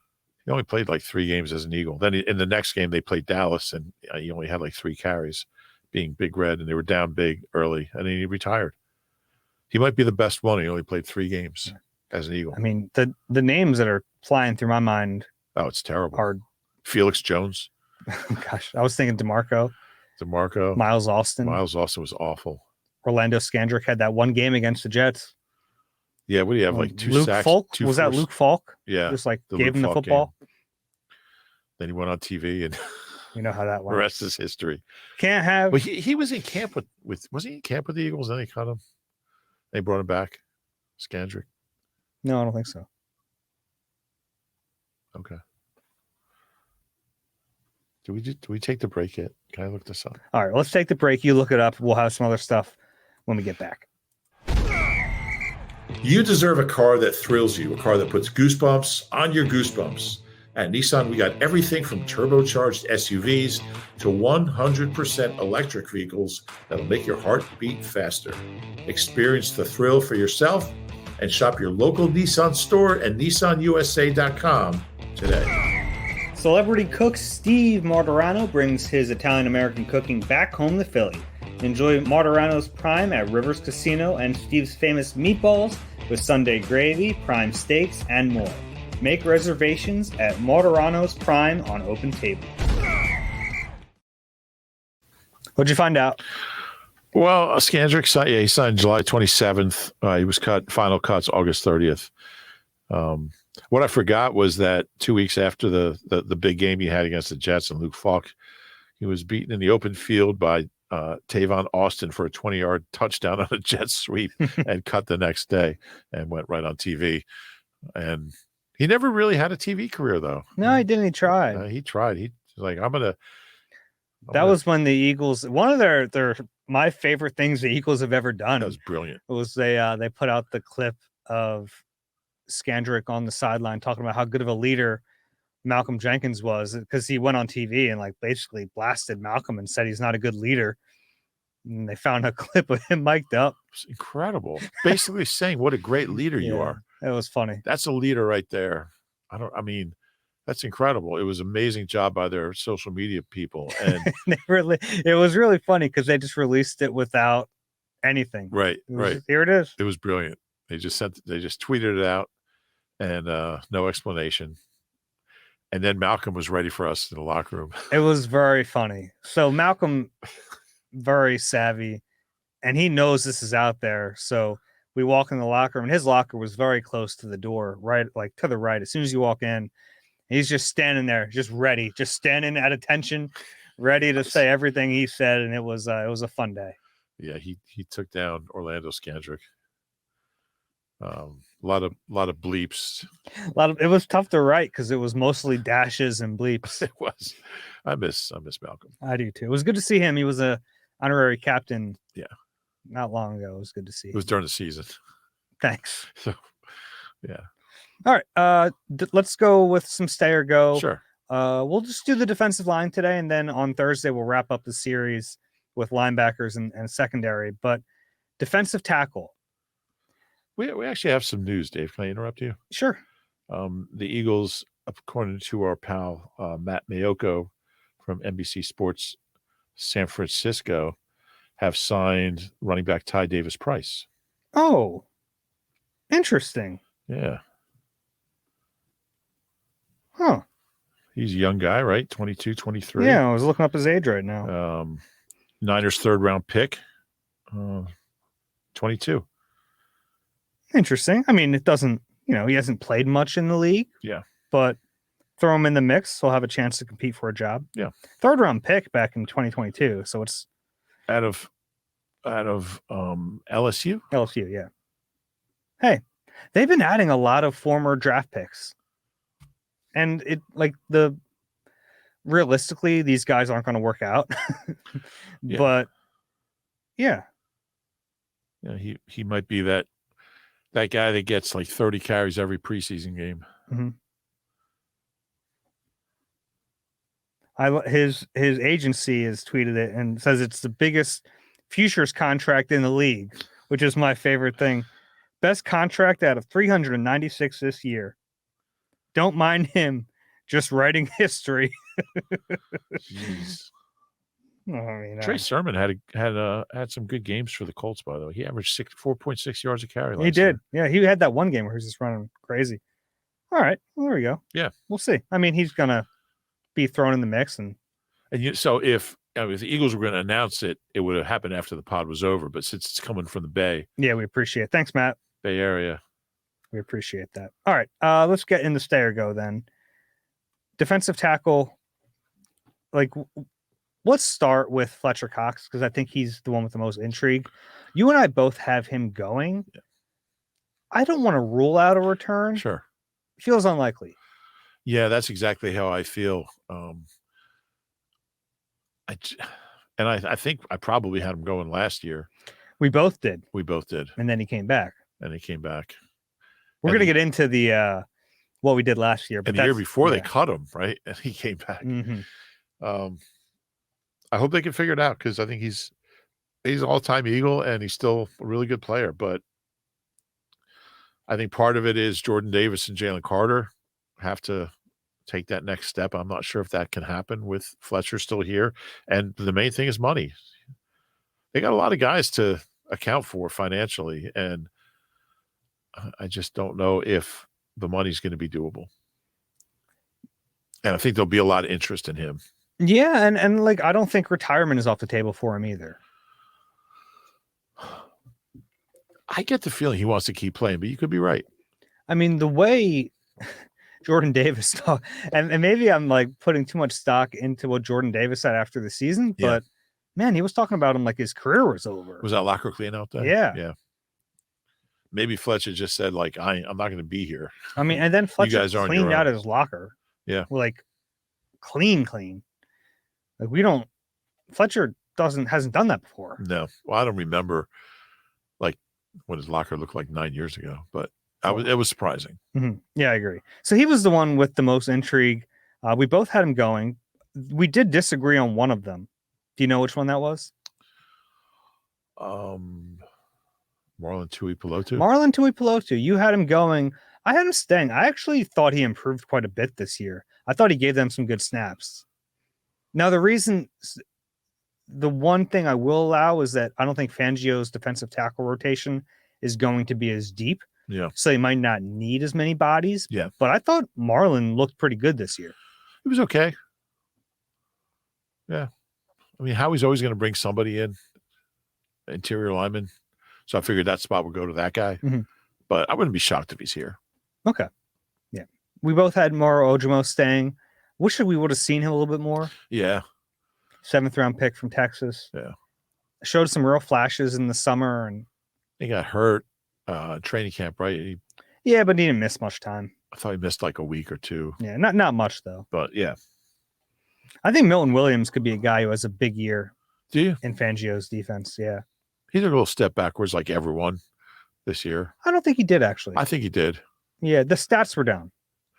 He only played like 3 games as an Eagle. Then in the next game they played Dallas, and he only had like 3 carries, being Big Red, and they were down big early, and then he retired. He might be the best one. He only played 3 games as an Eagle. I mean, the names that are flying through my mind. Oh, it's terrible. Are Felix Jones. Gosh, I was thinking DeMarco. Miles Austin. Miles Austin was awful. Orlando Scandrick had that one game against the Jets. Yeah, what do you have? Like 2 Luke sacks? Falk? Was that Luke Falk? Yeah. Just like gave him the football. Game. Then he went on TV and you know how that went. The rest is history. Can't have. But he was in camp with was he in camp with the Eagles? Then they cut him. They brought him back. Scandrick. No, I don't think so. Okay. Do we take the break yet? Can I look this up? All right, let's take the break. You look it up. We'll have some other stuff when we get back. You deserve a car that thrills you, a car that puts goosebumps on your goosebumps. At Nissan, we got everything from turbocharged SUVs to 100% electric vehicles that'll make your heart beat faster. Experience the thrill for yourself and shop your local Nissan store at nissanusa.com today. Celebrity cook Steve Martorano brings his Italian-American cooking back home to Philly. Enjoy Martorano's Prime at Rivers Casino and Steve's famous meatballs with Sunday gravy, prime steaks, and more. Make reservations at Martorano's Prime on Open Table. What'd you find out? Well, Skandrick he signed July 27th. He was final cuts August 30th. What I forgot was that 2 weeks after the big game he had against the Jets and Luke Falk, he was beaten in the open field by Tavon Austin for a 20-yard touchdown on a jet sweep and cut the next day and went right on TV. And he never really had a TV career, though. No, he didn't. He tried. He tried. He was like, That was when the Eagles, one of their my favorite things the Eagles have ever done. That was brilliant. It was they put out the clip of Skandrick on the sideline talking about how good of a leader Malcolm Jenkins was, because he went on TV and like basically blasted Malcolm and said he's not a good leader. And they found a clip of him mic'd up. It's incredible. Basically saying what a great leader you are. It was funny. That's a leader right there. That's incredible. It was an amazing job by their social media people. And it was really funny because they just released it without anything. Right. Here it is. It was brilliant. They just tweeted it out and no explanation. And then Malcolm was ready for us in the locker room. It was very funny. So Malcolm, very savvy, and he knows this is out there. So we walk in the locker room, and his locker was very close to the door, right, like to the right. As soon as you walk in, he's just standing there, just ready, just standing at attention, ready to say everything he said. And it was a fun day. Yeah, he took down Orlando Skandrick. A lot of bleeps. It was tough to write because it was mostly dashes and bleeps. It was. I miss Malcolm. I do too. It was good to see him. He was a honorary captain. Yeah. Not long ago. It was good to see. It was during the season. Thanks. So, yeah. All right. Let's go with some stay or go. Sure. We'll just do the defensive line today, and then on Thursday we'll wrap up the series with linebackers and secondary. But defensive tackle. We actually have some news, Dave. Can I interrupt you? Sure. The Eagles, according to our pal Matt Mayoko from NBC Sports San Francisco, have signed running back Ty Davis-Price. Oh, interesting. Yeah. Huh. He's a young guy, right? 22, 23. Yeah, I was looking up his age right now. Niners third-round pick, 22. Interesting. I mean, it doesn't, he hasn't played much in the league. Yeah. But throw him in the mix, he'll have a chance to compete for a job. Yeah. Third round pick back in 2022. So it's out of LSU. LSU, yeah. Hey, they've been adding a lot of former draft picks. And realistically, these guys aren't going to work out. Yeah. But yeah. Yeah, he might be that guy that gets like 30 carries every preseason game. Mm-hmm. His agency has tweeted it and says it's the biggest futures contract in the league, which is my favorite thing. Best contract out of 396 this year. Don't mind him, just writing history. Jeez. I mean, Trey Sermon had some good games for the Colts, by the way. He averaged 4.6 yards a carry last He did. year. Yeah, he had that one game where he was just running crazy. All right, well, there we go. Yeah. We'll see. I mean, he's going to be thrown in the mix. So if the Eagles were going to announce it, it would have happened after the pod was over. But since it's coming from the Bay. Yeah, we appreciate it. Thanks, Matt. Bay Area. We appreciate that. All right, let's get into stay or go then. Defensive tackle, let's start with Fletcher Cox because I think he's the one with the most intrigue. You and I both have him going. Yeah. I don't want to rule out a return. Sure. Feels unlikely. Yeah, that's exactly how I feel. I think I probably had him going last year. We both did. And then he came back. We're going to get into the what we did last year. But and the year before they cut him, right? And he came back. Mm-hmm. I hope they can figure it out because I think he's an all-time Eagle and he's still a really good player. But I think part of it is Jordan Davis and Jalen Carter have to take that next step. I'm not sure if that can happen with Fletcher still here. And the main thing is money. They got a lot of guys to account for financially, and I just don't know if the money's going to be doable. And I think there'll be a lot of interest in him. Yeah, and like I don't think retirement is off the table for him either. I get the feeling he wants to keep playing, but you could be right. I mean, the way Jordan Davis talk, and maybe I'm like putting too much stock into what Jordan Davis said after the season, Yeah. but man, he was talking about him like his career was over. Was that locker clean out there? Yeah. Yeah. Maybe Fletcher just said, like, I'm not going to be here. I mean, and then Fletcher guys are on cleaned your out own. his locker. Yeah. Like clean. Like we don't Fletcher hasn't done that before. No. Well, I don't remember like what his locker looked like 9 years ago, but it was surprising. Mm-hmm. Yeah, I agree. So he was the one with the most intrigue. We both had him going. We did disagree on one of them. Do you know which one that was? Marlon Tuipulotu. Marlon Tuipulotu. You had him going. I had him staying. I actually thought he improved quite a bit this year. I thought he gave them some good snaps. Now, the one thing I will allow is that I don't think Fangio's defensive tackle rotation is going to be as deep. Yeah. So they might not need as many bodies. Yeah. But I thought Marlon looked pretty good this year. It was okay. Yeah. I mean, Howie's always going to bring somebody in, interior lineman. So I figured that spot would go to that guy. Mm-hmm. But I wouldn't be shocked if he's here. Okay. Yeah. We both had Moro Ojimo staying. Wish we would have seen him a little bit more. Yeah. 7th round pick from Texas. Yeah. Showed some real flashes in the summer. And he got hurt training camp, right? Yeah, but he didn't miss much time. I thought he missed like a week or two. Yeah, not much though. But yeah. I think Milton Williams could be a guy who has a big year. Do you? In Fangio's defense, yeah. He took a little step backwards like everyone this year. I don't think he did, actually. I think he did. Yeah, the stats were down.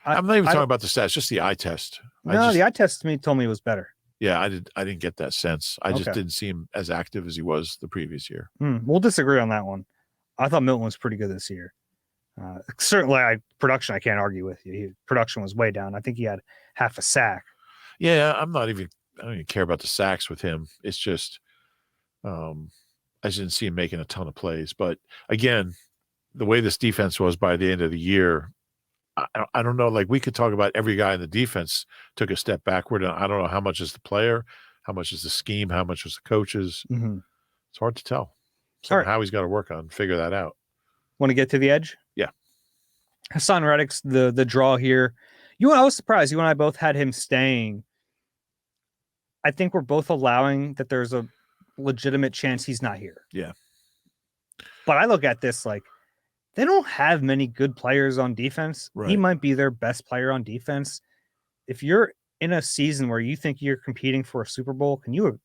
I'm not even talking about the stats, just the eye test. The eye test to me told me it was better. Yeah, I didn't get that sense. I just didn't see him as active as he was the previous year. We'll disagree on that one. I thought Milton was pretty good this year. Certainly, production, I can't argue with you. Production was way down. I think he had half a sack. Yeah, I don't even care about the sacks with him. It's just I just didn't see him making a ton of plays. But again, the way this defense was by the end of the year, I don't know. Like we could talk about every guy in the defense took a step backward. And I don't know how much is the player, how much is the scheme, how much is the coaches. Mm-hmm. It's hard to tell. So how he's got to work on, figure that out. Want to get to the edge? Yeah. Hassan Reddick's the draw here. I was surprised. You and I both had him staying. I think we're both allowing that there's a legitimate chance he's not here. Yeah. But I look at this like they don't have many good players on defense. Right. He might be their best player on defense. If you're in a season where you think you're competing for a Super Bowl, can you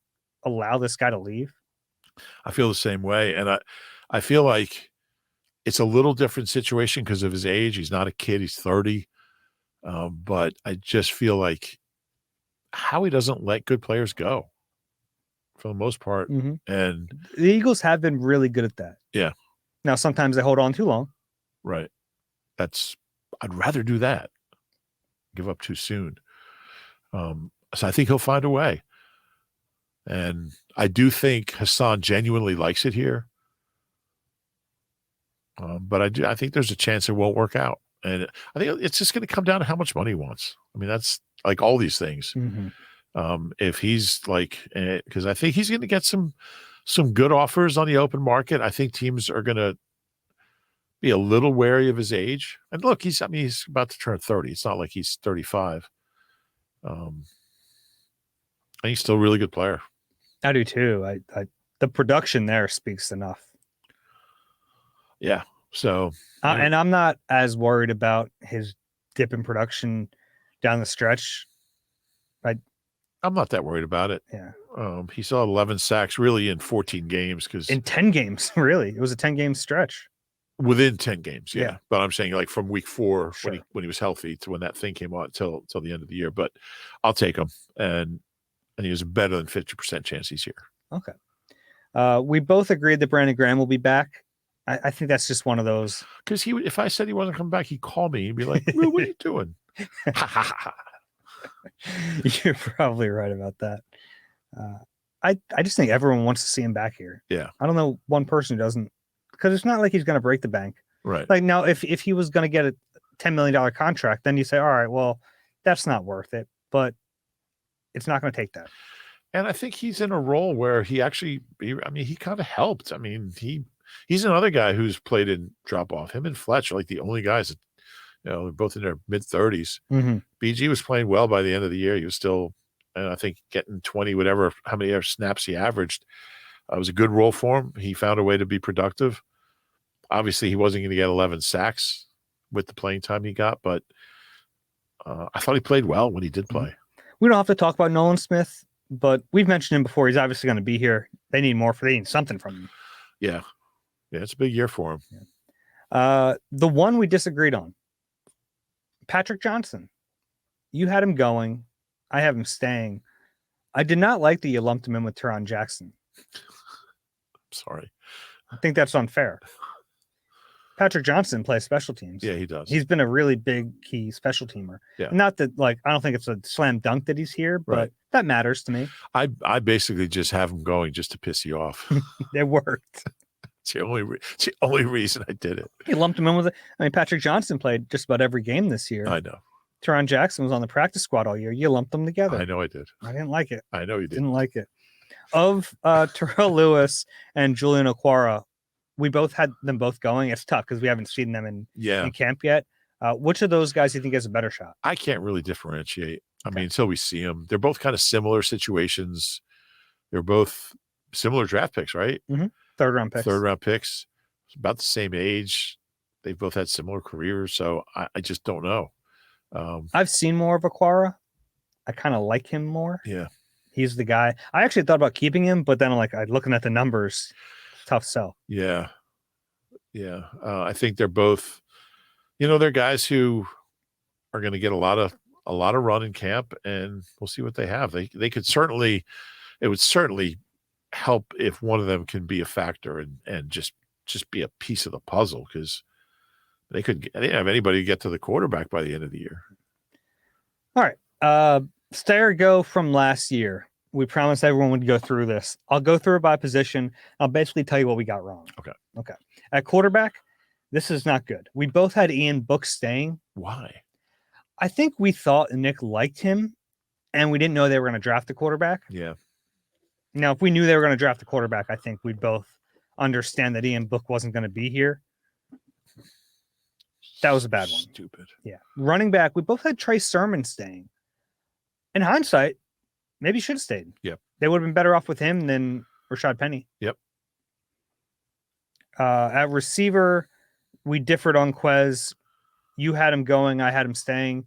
allow this guy to leave? I feel the same way. And I feel like it's a little different situation because of his age. He's not a kid. He's 30. But I just feel like Howie doesn't let good players go for the most part. Mm-hmm. And the Eagles have been really good at that. Yeah. Now, sometimes they hold on too long. Right. I'd rather do that. Give up too soon. So I think he'll find a way. And I do think Hassan genuinely likes it here. But I think there's a chance it won't work out. And I think it's just going to come down to how much money he wants. I mean, that's like all these things. Mm-hmm. If he's like, because I think he's going to get some good offers on the open market. I think teams are going to be a little wary of his age. And look, he's about to turn 30. It's not like he's 35. And he's still a really good player. I do too. The production there speaks enough. Yeah. So, and I'm not as worried about his dip in production down the stretch. I'm not that worried about it. Yeah. He saw 11 sacks really in 14 games in 10 games, really. It was a 10-game stretch. Within 10 games, yeah. But I'm saying like from week 4 sure. when he was healthy to when that thing came out till the end of the year. But I'll take him, and he has a better than 50% chance he's here. Okay. We both agreed that Brandon Graham will be back. I think that's just one of those. Because if I said he wasn't coming back, he'd call me. He'd be like, "What are you doing?" You're probably right about that. I just think everyone wants to see him back here. Yeah. I don't know one person who doesn't, because it's not like he's going to break the bank. Right. Like now, if he was going to get a $10 million contract, then you say, all right, well, that's not worth it. But it's not going to take that. And I think he's in a role where he kind of helped. I mean, he's another guy who's played in drop off. Him and Fletch are like the only guys that, they're both in their mid-30s. Mm-hmm. BG was playing well by the end of the year. He was still, I think, getting 20, how many snaps he averaged. It was a good role for him. He found a way to be productive. Obviously, he wasn't going to get 11 sacks with the playing time he got, but I thought he played well when he did play. We don't have to talk about Nolan Smith, but we've mentioned him before. He's obviously going to be here. They need something from him. Yeah. Yeah, it's a big year for him. Yeah. The one we disagreed on, Patrick Johnson. You had him going. I have him staying. I did not like that you lumped him in with Teron Jackson. Sorry. I think that's unfair. Patrick Johnson plays special teams. Yeah, he does. He's been a really big key special temer. Yeah. Not that, I don't think it's a slam dunk that he's here, but that matters to me. I basically just have him going just to piss you off. It worked. It's the only reason I did it. You lumped him in with it. I mean, Patrick Johnson played just about every game this year. I know. Teron Jackson was on the practice squad all year. You lumped them together. I know I did. I didn't like it. I know you did. Didn't like it. Of Terrell Lewis and Julian Okwara, we both had them both going. It's tough because we haven't seen them in camp yet. Which of those guys do you think has a better shot? I can't really differentiate. I mean, until we see them. They're both kind of similar situations. They're both similar draft picks, right? Mm-hmm. Third round picks. About the same age. They've both had similar careers. So I just don't know. I've seen more of Okwara. I kind of like him more. Yeah. He's the guy. I actually thought about keeping him, but then looking at the numbers, tough sell. Yeah. Yeah. I think they're both, they're guys who are going to get a lot of run in camp, and we'll see what they have. It would certainly help if one of them can be a factor and just be a piece of the puzzle, because they didn't have anybody get to the quarterback by the end of the year. All right. Stay or go from last year. We promised everyone would go through this. I'll go through it by position. I'll basically tell you what we got wrong. Okay. At quarterback, this is not good. We both had Ian Book staying. Why? I think we thought Nick liked him, and we didn't know they were going to draft a quarterback. Yeah. Now, if we knew they were going to draft a quarterback, I think we'd both understand that Ian Book wasn't going to be here. That was a bad one. Stupid. Yeah. Running back, we both had Trey Sermon staying. In hindsight, maybe should have stayed. Yep. They would have been better off with him than Rashad Penny. Yep. At receiver, we differed on Quez. You had him going. I had him staying.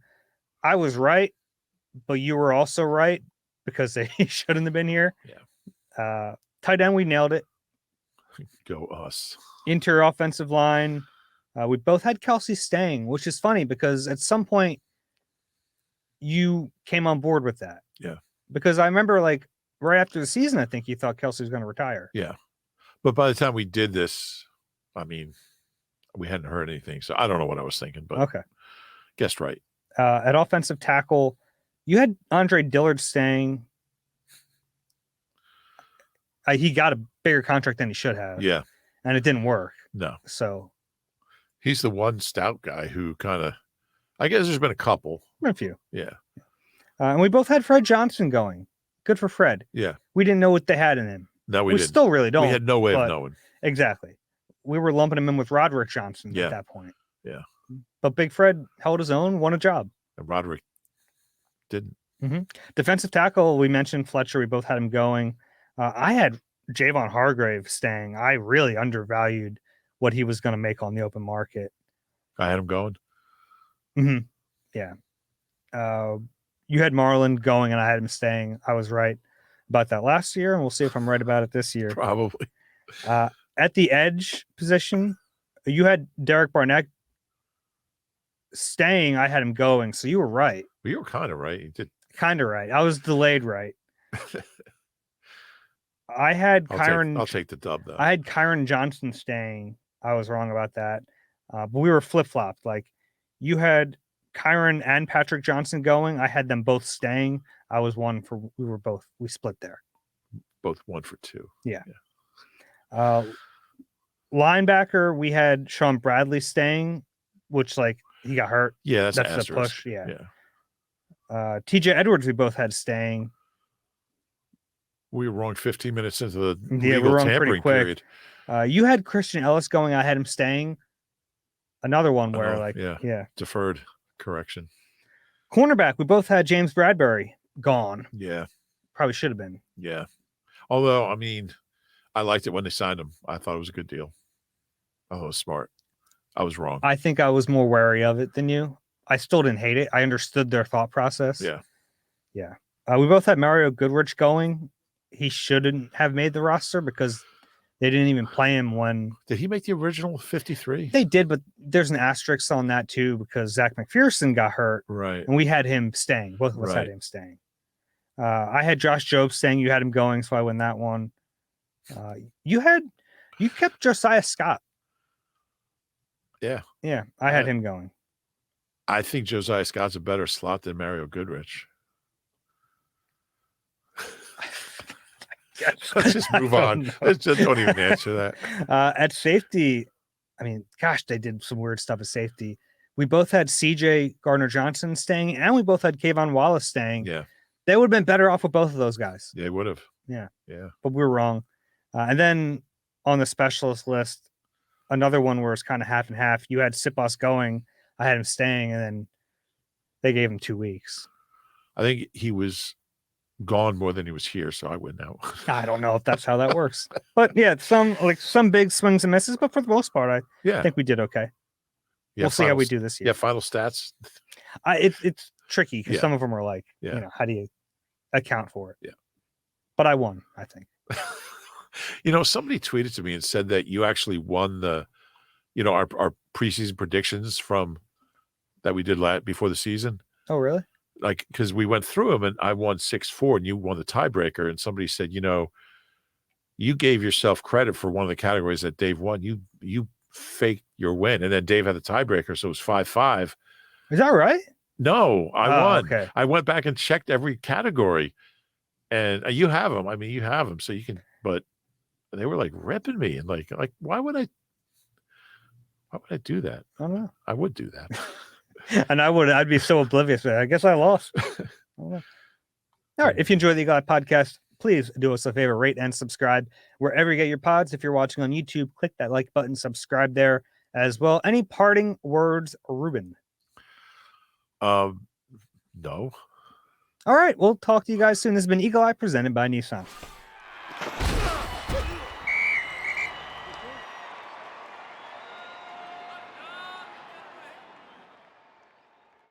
I was right, but you were also right because they shouldn't have been here. Yeah. Tight end, we nailed it. Go us. Interior offensive line. We both had Kelsey staying, which is funny because at some point you came on board with that. Yeah. Because I remember right after the season, I think you thought Kelsey was going to retire. Yeah. But by the time we did this, I mean, we hadn't heard anything. So I don't know what I was thinking, but okay. Guessed right. At offensive tackle, you had Andre Dillard staying. He got a bigger contract than he should have. Yeah. And it didn't work. No. So he's the one stout guy who I guess there's been a couple. A few. Yeah. And we both had Fred Johnson going. Good for Fred. Yeah. We didn't know what they had in him. No, we didn't. Still really don't. We had no way of knowing. Exactly. We were lumping him in with Roderick Johnson at that point. Yeah. But Big Fred held his own, won a job. And Roderick didn't. Mm-hmm. Defensive tackle, we mentioned Fletcher. We both had him going. I had Javon Hargrave staying. I really undervalued what he was going to make on the open market. I had him going. Mm-hmm. Yeah. You had Marlon going, and I had him staying. I was right about that last year, and we'll see if I'm right about it this year. Probably. At the edge position, you had Derek Barnett staying. I had him going, so you were right. Well, you were kind of right. You did. Kind of right. I was delayed right. I had Kyron. I'll take the dub, though. I had Kyron Johnson staying. I was wrong about that. But we were flip-flopped. You had Kyron and Patrick Johnson going. I had them both staying. We split there. Both 1 for 2. Yeah. Linebacker, we had Sean Bradley staying, which he got hurt. Yeah, that's the push. Yeah. TJ Edwards, we both had staying. We were wrong 15 minutes into the Yeah, legal we're wrong pretty tampering quick. period. You had Christian Ellis going. I had him staying. Another one where yeah. Deferred correction. Cornerback, we both had James Bradbury gone. Yeah. Probably should have been. Yeah. Although, I mean, I liked it when they signed him. I thought it was a good deal. I thought it was smart. I was wrong. I think I was more wary of it than you. I still didn't hate it. I understood their thought process. Yeah. Yeah. We both had Mario Goodrich going. He shouldn't have made the roster because they didn't even play him when. Did he make the original 53? They did, but there's an asterisk on that too because Zach McPherson got hurt. Right. And we had him staying. Both of us had him staying. I had Josh Jobs staying. You had him going, so I win that one. You kept Josiah Scott. Yeah. Yeah. I had him going. I think Josiah Scott's a better slot than Mario Goodrich. Let's just move on. Let's just don't even answer that. At safety, I mean, gosh, they did some weird stuff at safety. We both had CJ Gardner-Johnson staying, and we both had Kayvon Wallace staying. Yeah. They would have been better off with both of those guys. They would have. Yeah. Yeah. But we were wrong. And then on the specialist list, another one where it's kind of half and half. You had Sipos going. I had him staying, and then they gave him 2 weeks. I think he was gone more than he was here, so I win now. I don't know if that's how that works. But yeah, some big swings and misses, but for the most part, I think we did okay. Yeah, we'll see how we do this year. Yeah, final stats. It's tricky because some of them are like, how do you account for it? Yeah. But I won, I think. Somebody tweeted to me and said that you actually won the, our preseason predictions from that we did before the season. Oh, really? Like, because we went through them and I won 6-4 and you won the tiebreaker. And somebody said, you gave yourself credit for one of the categories that Dave won. You faked your win. And then Dave had the tiebreaker. So it was 5-5. Is that right? No, I won. Okay. I went back and checked every category and you have them. I mean, you have them. So you can, but they were like ripping me and like, why would I do that? I don't know. I would do that. And I'd be so oblivious. I guess I lost. All right. If you enjoy the Eagle Eye podcast, please do us a favor, rate and subscribe wherever you get your pods. If you're watching on YouTube, click that like button, subscribe there as well. Any parting words, Reuben? No. All right. We'll talk to you guys soon. This has been Eagle Eye presented by Nissan.